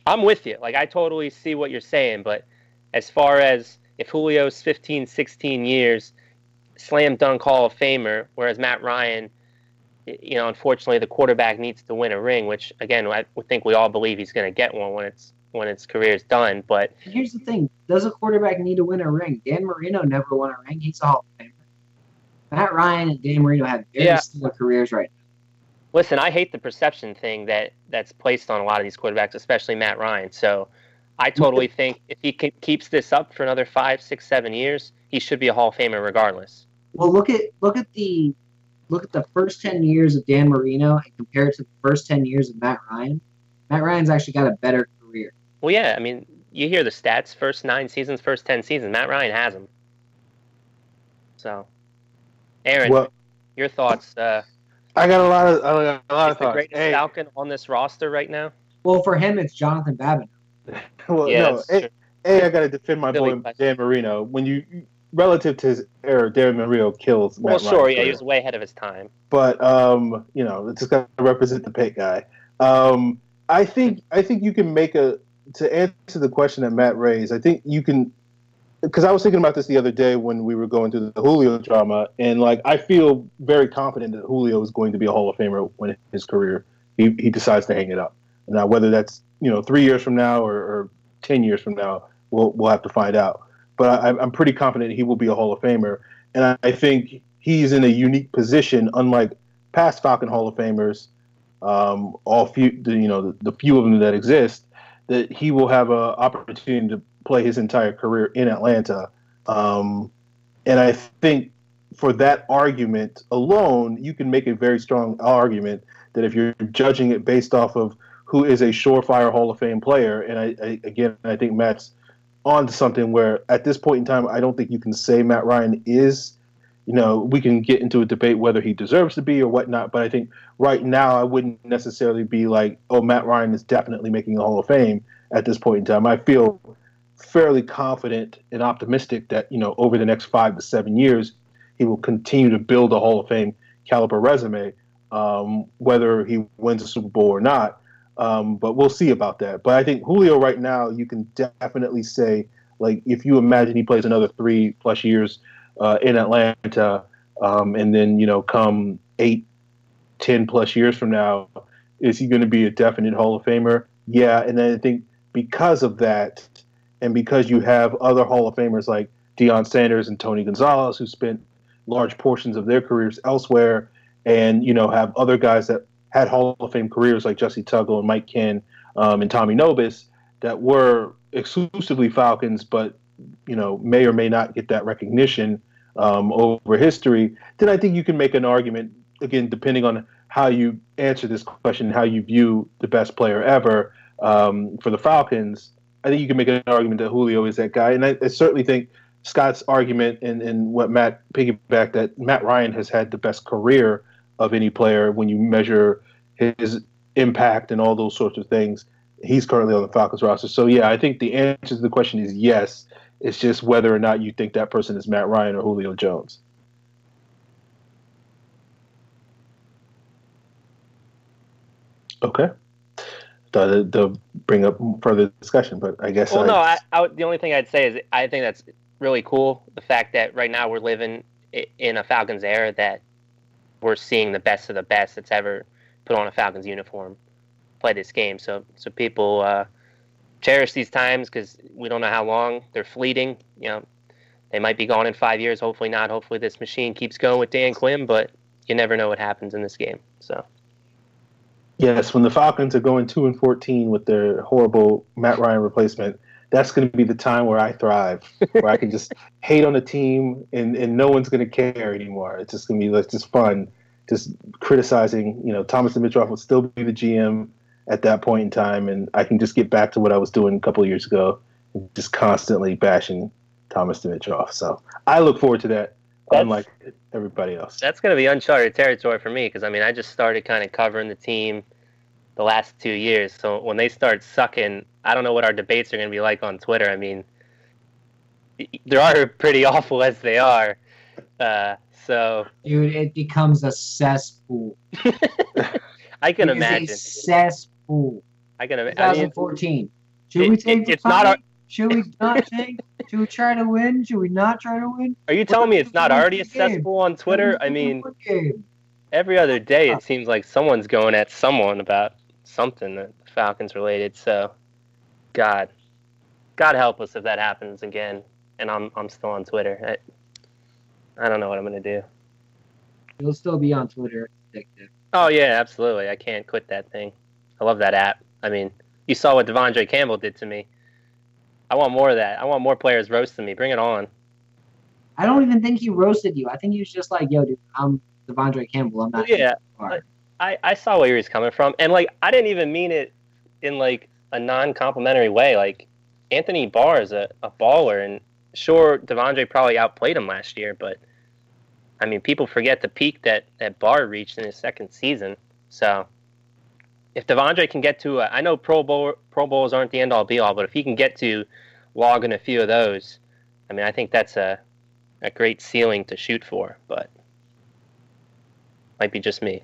I'm with you. Like, I totally see what you're saying, but as far as if Julio's 15, 16 years, slam dunk Hall of Famer, whereas Matt Ryan, unfortunately the quarterback needs to win a ring, which again, I think we all believe he's going to get one when its career's done. But here's the thing: does a quarterback need to win a ring? Dan Marino never won a ring. He's a Hall of Famer. Matt Ryan and Dan Marino have very similar careers right now. Listen, I hate the perception thing that's placed on a lot of these quarterbacks, especially Matt Ryan. So I totally think if he keeps this up for another 5, 6, 7 years, he should be a Hall of Famer regardless. Well, look at the first 10 years of Dan Marino and compare it to the first 10 years of Matt Ryan. Matt Ryan's actually got a better career. Well, yeah, I mean, you hear the stats: first 9 seasons, first 10 seasons. Matt Ryan has them. So, Aaron, your thoughts? I got a lot of thoughts. The greatest Falcon on this roster right now? Well, for him, it's Jonathan Babbitt. Well, no. I got to defend my boy Dan Marino. When you relative to his era, Dan Marino kills. Well, Matt sure, yeah, he was way ahead of his time. But it's just got to represent the Pitt guy. I think you can make to answer the question that Matt raised. I think you can. Because I was thinking about this the other day when we were going through the Julio drama, and I feel very confident that Julio is going to be a Hall of Famer when his career he decides to hang it up. Now, whether that's 3 years from now or 10 years from now, we'll have to find out. But I'm pretty confident he will be a Hall of Famer, and I think he's in a unique position, unlike past Falcon Hall of Famers, the few of them that exist, that he will have an opportunity to play his entire career in Atlanta. And I think for that argument alone, you can make a very strong argument that if you're judging it based off of who is a surefire Hall of Fame player, and I think Matt's on to something where at this point in time, I don't think you can say Matt Ryan is, we can get into a debate whether he deserves to be or whatnot, but I think right now I wouldn't necessarily be like, oh, Matt Ryan is definitely making a Hall of Fame at this point in time. I feel fairly confident and optimistic that, over the next 5 to 7 years, he will continue to build a Hall of Fame caliber resume, whether he wins a Super Bowl or not. But we'll see about that. But I think Julio right now, you can definitely say, like, if you imagine he plays another 3+ years in Atlanta, and then, come 8-10+ years from now, is he going to be a definite Hall of Famer? Yeah. And then I think because of that, and because you have other Hall of Famers like Deion Sanders and Tony Gonzalez, who spent large portions of their careers elsewhere, and have other guys that had Hall of Fame careers like Jesse Tuggle and Mike Ken, and Tommy Nobis, that were exclusively Falcons, but may or may not get that recognition over history. Then I think you can make an argument, again, depending on how you answer this question, how you view the best player ever for the Falcons. I think you can make an argument that Julio is that guy, and I certainly think Scott's argument and what Matt piggybacked, that Matt Ryan has had the best career of any player when you measure his impact and all those sorts of things. He's currently on the Falcons roster. So, yeah, I think the answer to the question is yes. It's just whether or not you think that person is Matt Ryan or Julio Jones. Okay. Thought to bring up further discussion, but I guess. Well, the only thing I'd say is I think that's really cool. The fact that right now we're living in a Falcons era, that we're seeing the best of the best that's ever put on a Falcons uniform play this game. So people cherish these times, because we don't know how long. They're fleeting. They might be gone in 5 years. Hopefully not. Hopefully this machine keeps going with Dan Quinn, but you never know what happens in this game. So. Yes, when the Falcons are going 2-14 with their horrible Matt Ryan replacement, that's going to be the time where I thrive, where I can just hate on the team and no one's going to care anymore. It's just going to be just fun, just criticizing. Thomas Dimitroff will still be the GM at that point in time, and I can just get back to what I was doing a couple of years ago, just constantly bashing Thomas Dimitroff. So I look forward to that, unlike everybody else. That's going to be uncharted territory for me, because, I just started kind of covering the team the last 2 years. So when they start sucking, I don't know what our debates are going to be like on Twitter. They are pretty awful as they are. So, dude, it becomes a cesspool. I can imagine. It's a cesspool. I can imagine. 2014. Should we take the time? Should we not take? Should we try to win? Should we not try to win? Are you telling me it's not already a cesspool on Twitter? Every other day it seems like someone's going at someone about something that Falcons related. So, God help us if that happens again, and I'm still on Twitter. I don't know what I'm gonna do. You'll still be on Twitter. Oh yeah, absolutely. I can't quit that thing. I love that app. You saw what Devondre Campbell did to me. I want more of that. I want more players roasting me. Bring it on. I don't even think he roasted you. I think he was just like, yo, dude, I'm Devondre Campbell. I'm not. Yeah. I saw where he was coming from. And, I didn't even mean it in, a non-complimentary way. Anthony Barr is a baller. And, sure, Devondre probably outplayed him last year. But, people forget the peak that Barr reached in his second season. So, if Devondre can get to I know Pro Bowls aren't the end-all, be-all, but if he can get to logging a few of those, I think that's a great ceiling to shoot for, but might be just me.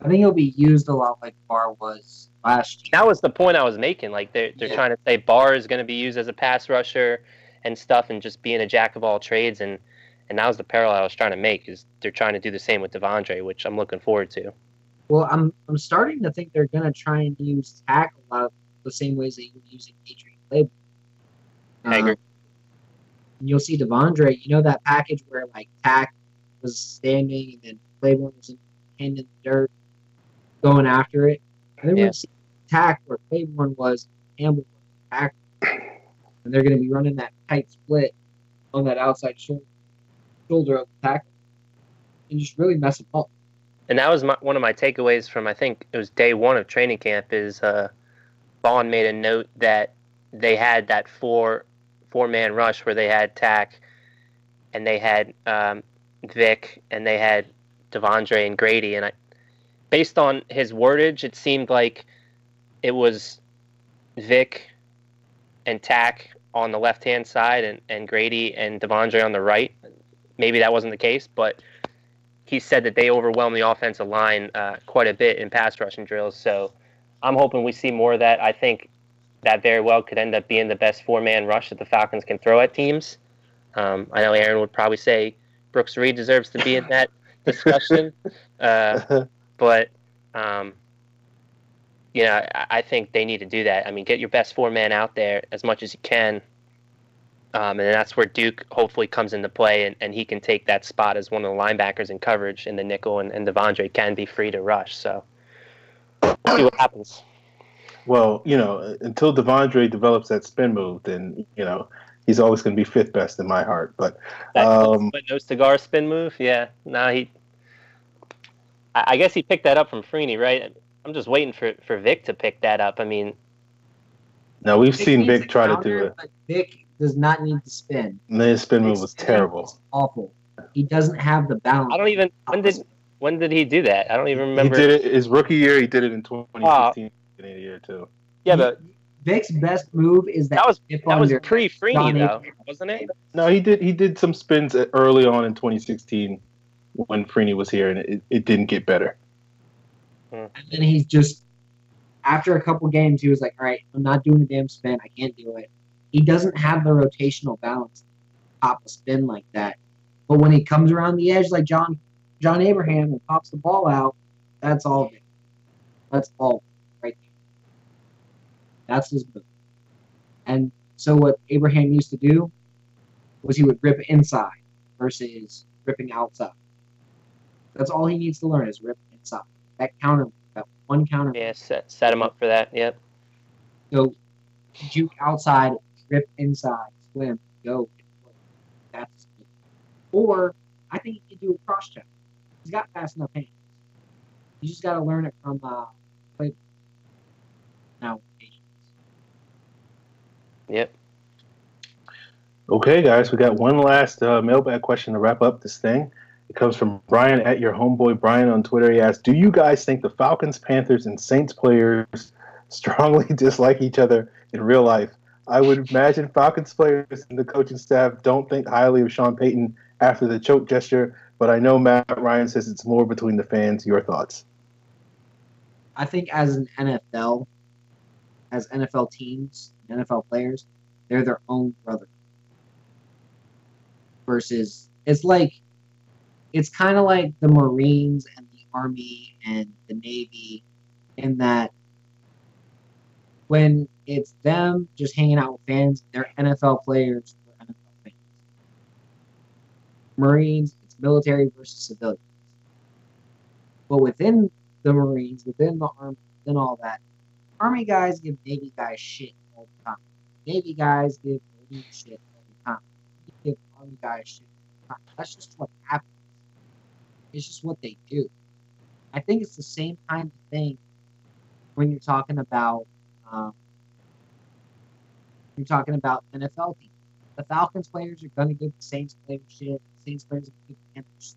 I think he'll be used a lot like Barr was last year. That was the point I was making. They're trying to say Barr is going to be used as a pass rusher and stuff, and just being a jack of all trades, and that was the parallel I was trying to make, is they're trying to do the same with Devondre, which I'm looking forward to. Well, I'm starting to think they're going to try and use tack a lot of the same ways they were using Adrian Claiborne. I agree. And you'll see Devondre, that package where tack was standing and then Claiborne was in the dirt going after it. And then we're going to see tack where Claiborne was, Campbell was back. And they're going to be running that tight split on that outside shoulder of the tackle and just really mess them up. And that was one of my takeaways from, I think it was day one of training camp, is Vaughn made a note that they had that four-man rush where they had Tack and they had Vic and they had Devondre and Grady. And based on his wordage, it seemed like it was Vic and Tack on the left-hand side and Grady and Devondre on the right. Maybe that wasn't the case, but he said that they overwhelmed the offensive line quite a bit in pass rushing drills. So I'm hoping we see more of that. I think that very well could end up being the best four-man rush that the Falcons can throw at teams. I know Aaron would probably say Brooks Reed deserves to be in that discussion. But, I think they need to do that. I mean, get your best four-man out there as much as you can. And that's where Duke hopefully comes into play, and he can take that spot as one of the linebackers in coverage in the nickel, and Devondre can be free to rush. So we'll see what happens. Well, until Devondre develops that spin move, then, he's always going to be fifth best in my heart. But that no cigar spin move, yeah. No, I guess he picked that up from Freeney, right? I'm just waiting for Vic to pick that up. I mean, no, we've seen Vic try to do it. But Vic does not need to spin. His spin move was terrible. It's awful. He doesn't have the balance. I don't even. When did he do that? I don't even remember. He did it his rookie year. He did it in 2016 year too. Yeah, but Vic's best move is that was pre-Freeney though, wasn't it? No, he did some spins early on in 2016 when Freeney was here, and it didn't get better. And then he's just, after a couple games, he was like, all right, I'm not doing a damn spin. I can't do it. He doesn't have the rotational balance to pop a spin like that. But when he comes around the edge like John Abraham and pops the ball out, that's all Vic. That's all right there. That's his move. And so what Abraham used to do was he would rip inside versus ripping outside. That's all he needs to learn is rip inside. That one counter. Yeah, set him up for that. Yep. So juke outside, rip inside, swim, go. That's good. Or I think he can do a cross check. He's got fast enough hands. You just got to learn it from play. Now. Yep. Okay, guys, we got one last mailbag question to wrap up this thing. It comes from Brian at your homeboy Brian on Twitter. He asks, do you guys think the Falcons, Panthers, and Saints players strongly dislike each other in real life? I would imagine Falcons players and the coaching staff don't think highly of Sean Payton after the choke gesture, but I know Matt Ryan says it's more between the fans. Your thoughts? I think as NFL teams, NFL players, they're their own brother. Versus, it's kind of like the Marines and the Army and the Navy, in that when it's them just hanging out with fans, they're NFL players, they're NFL fans. Marines, it's military versus civilians. But within the Marines, within the Army, within all that, Army guys give Navy guys shit all the time. Navy guys give Marine shit all the time. Give Army guys shit all the time. That's just what happens. It's just what they do. I think it's the same kind of thing when you're talking about NFL teams. The Falcons players are going to give the Saints players shit. The Saints players are going to give the Panthers shit.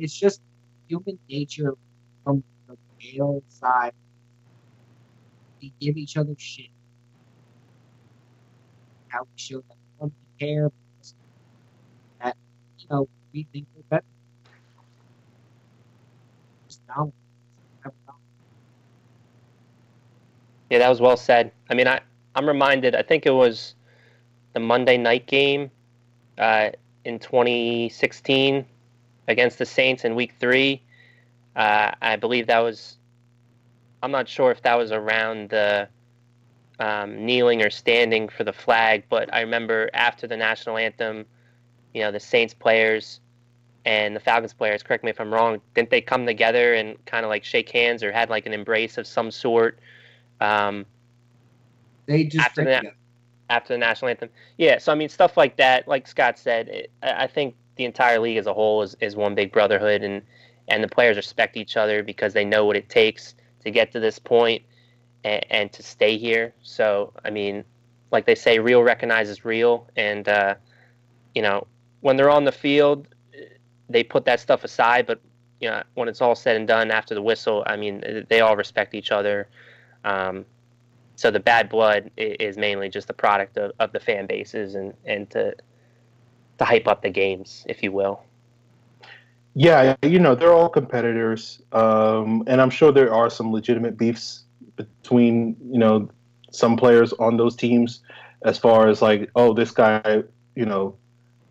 It's just human nature from the male side. We give each other shit. How we show that we care. That, we think we're better. Yeah, that was well said. I mean, I'm reminded, I think it was the Monday night game in 2016 against the Saints in week 3. I believe that was, I'm not sure if that was around the kneeling or standing for the flag, but I remember after the national anthem, the Saints players and the Falcons players, correct me if I'm wrong, didn't they come together and kind of like shake hands or had like an embrace of some sort? They just after the national anthem. Yeah, so I mean, stuff like that, like Scott said, I think the entire league as a whole is one big brotherhood, and the players respect each other because they know what it takes to get to this point and to stay here. So, I mean, like they say, real recognizes real, and, when they're on the field, they put that stuff aside, but when it's all said and done after the whistle, I mean, they all respect each other. So the bad blood is mainly just the product of the fan bases and to hype up the games, if you will. Yeah, they're all competitors, and I'm sure there are some legitimate beefs between some players on those teams, as far as like, oh, this guy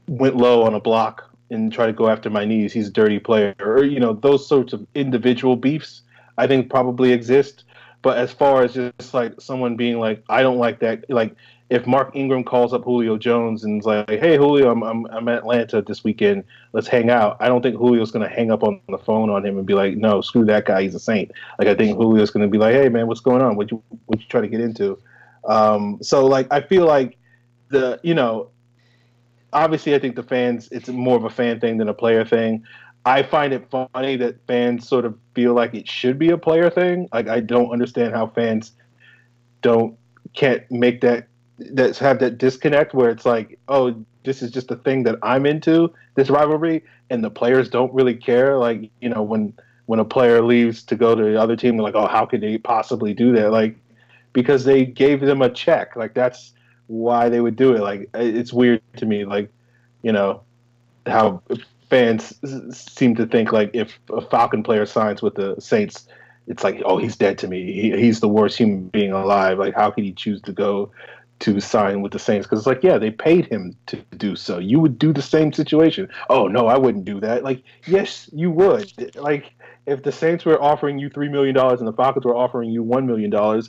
went low on a block and tried to go after my knees. He's a dirty player, or those sorts of individual beefs. I think probably exist, but as far as just like someone being like, I don't like that, like if Mark Ingram calls up Julio Jones and is like, "Hey Julio, I'm at Atlanta this weekend. Let's hang out." I don't think Julio's going to hang up on the phone on him and be like, "No, screw that guy. He's a saint." Like I think Julio's going to be like, "Hey man, what's going on? What you try to get into?" So like I feel like the obviously I think the fans, it's more of a fan thing than a player thing. I find it funny that fans sort of feel like it should be a player thing. Like I don't understand how fans can't make that have that disconnect where it's like, oh, this is just a thing that I'm into, this rivalry, and the players don't really care. Like, when a player leaves to go to the other team, they're like, oh, how could they possibly do that? Like, because they gave them a check. Like, that's why they would do it. Like, it's weird to me, like, how fans seem to think like if a Falcon player signs with the Saints, it's like, oh, he's dead to me. He's the worst human being alive. Like, how could he choose to go to sign with the Saints? Because it's like, yeah, they paid him to do so. You would do the same situation. Oh no, I wouldn't do that. Like, yes, you would. Like, if the Saints were offering you $3 million and the Falcons were offering you $1 million,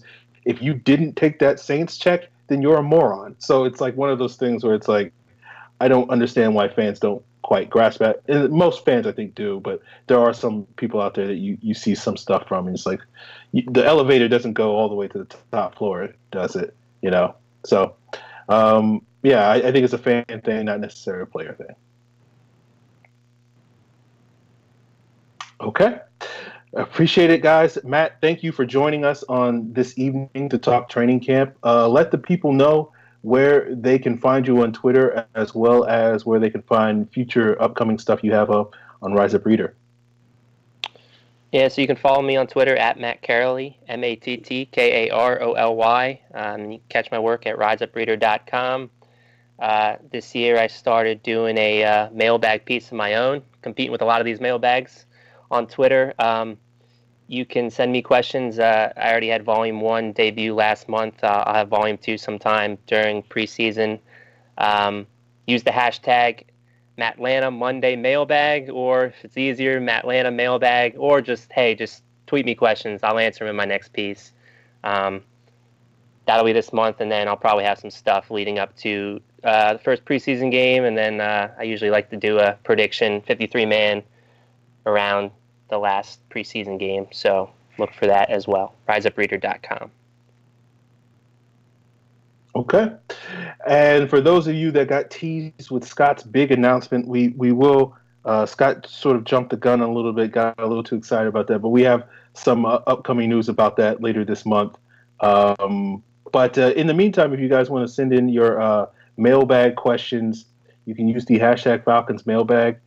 if you didn't take that Saints check, then you're a moron. So it's like one of those things where it's like, I don't understand why fans don't quite grasp that. And most fans, I think, do, but there are some people out there that you see some stuff from, and it's like the elevator doesn't go all the way to the top floor, does it? So yeah, I think it's a fan thing, not necessarily a player thing. Okay. Appreciate it, guys. Matt, thank you for joining us on this evening to talk training camp. Let the people know where they can find you on Twitter, as well as where they can find future upcoming stuff you have up on Rise Up Reader. Yeah, so you can follow me on Twitter at Matt Karoly, MattKaroly. You can catch my work at riseupreader.com. This year I started doing a mailbag piece of my own, competing with a lot of these mailbags on Twitter. You can send me questions. I already had Volume 1 debut last month. I'll have Volume 2 sometime during preseason. Use the hashtag Mattlanta Monday Mailbag, or if it's easier, Mattlanta Mailbag, or just tweet me questions. I'll answer them in my next piece. That'll be this month, and then I'll probably have some stuff leading up to the first preseason game, and then I usually like to do a prediction 53-man around the last preseason game, so look for that as well. riseupreader.com. Okay. And for those of you that got teased with Scott's big announcement, we will Scott sort of jumped the gun a little bit, got a little too excited about that, but we have some upcoming news about that later this month. But in the meantime, if you guys want to send in your mailbag questions, you can use the hashtag Falcons mailbag.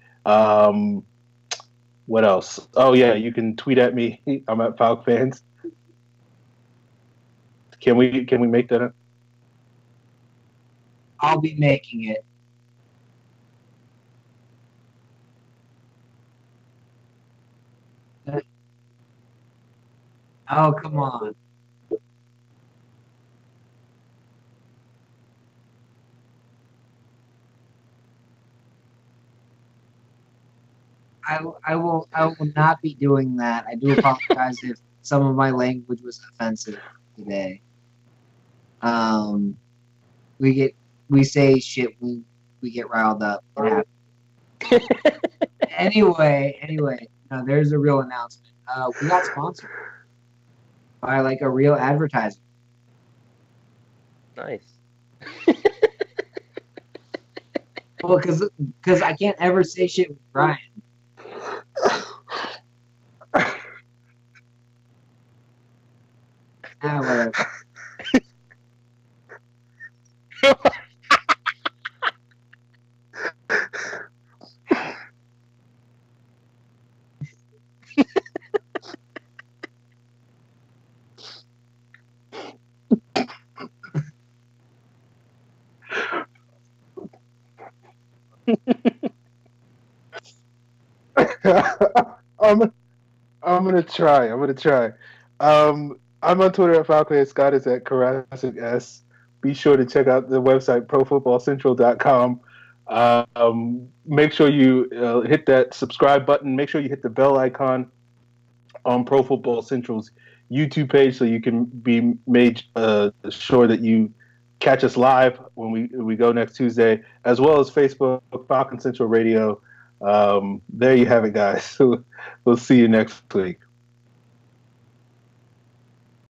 What else? Oh yeah, you can tweet at me. I'm at FalcFans. Can we make that up? I'll be making it. Oh, come on. I will not be doing that. I do apologize if some of my language was offensive today. We say shit when we get riled up. Anyway, there's a real announcement. We got sponsored by like a real advertiser. Nice. Well, because I can't ever say shit with Brian. Whatever. I'm gonna try. I'm on Twitter at Falcon. Scott is at Karasik S. Be sure to check out the website profootballcentral.com. Make sure you hit that subscribe button. Make sure you hit the bell icon on Pro Football Central's YouTube page so you can be made sure that you catch us live when we go next Tuesday, as well as Facebook, Falcon Central Radio. There you have it, guys. We'll see you next week.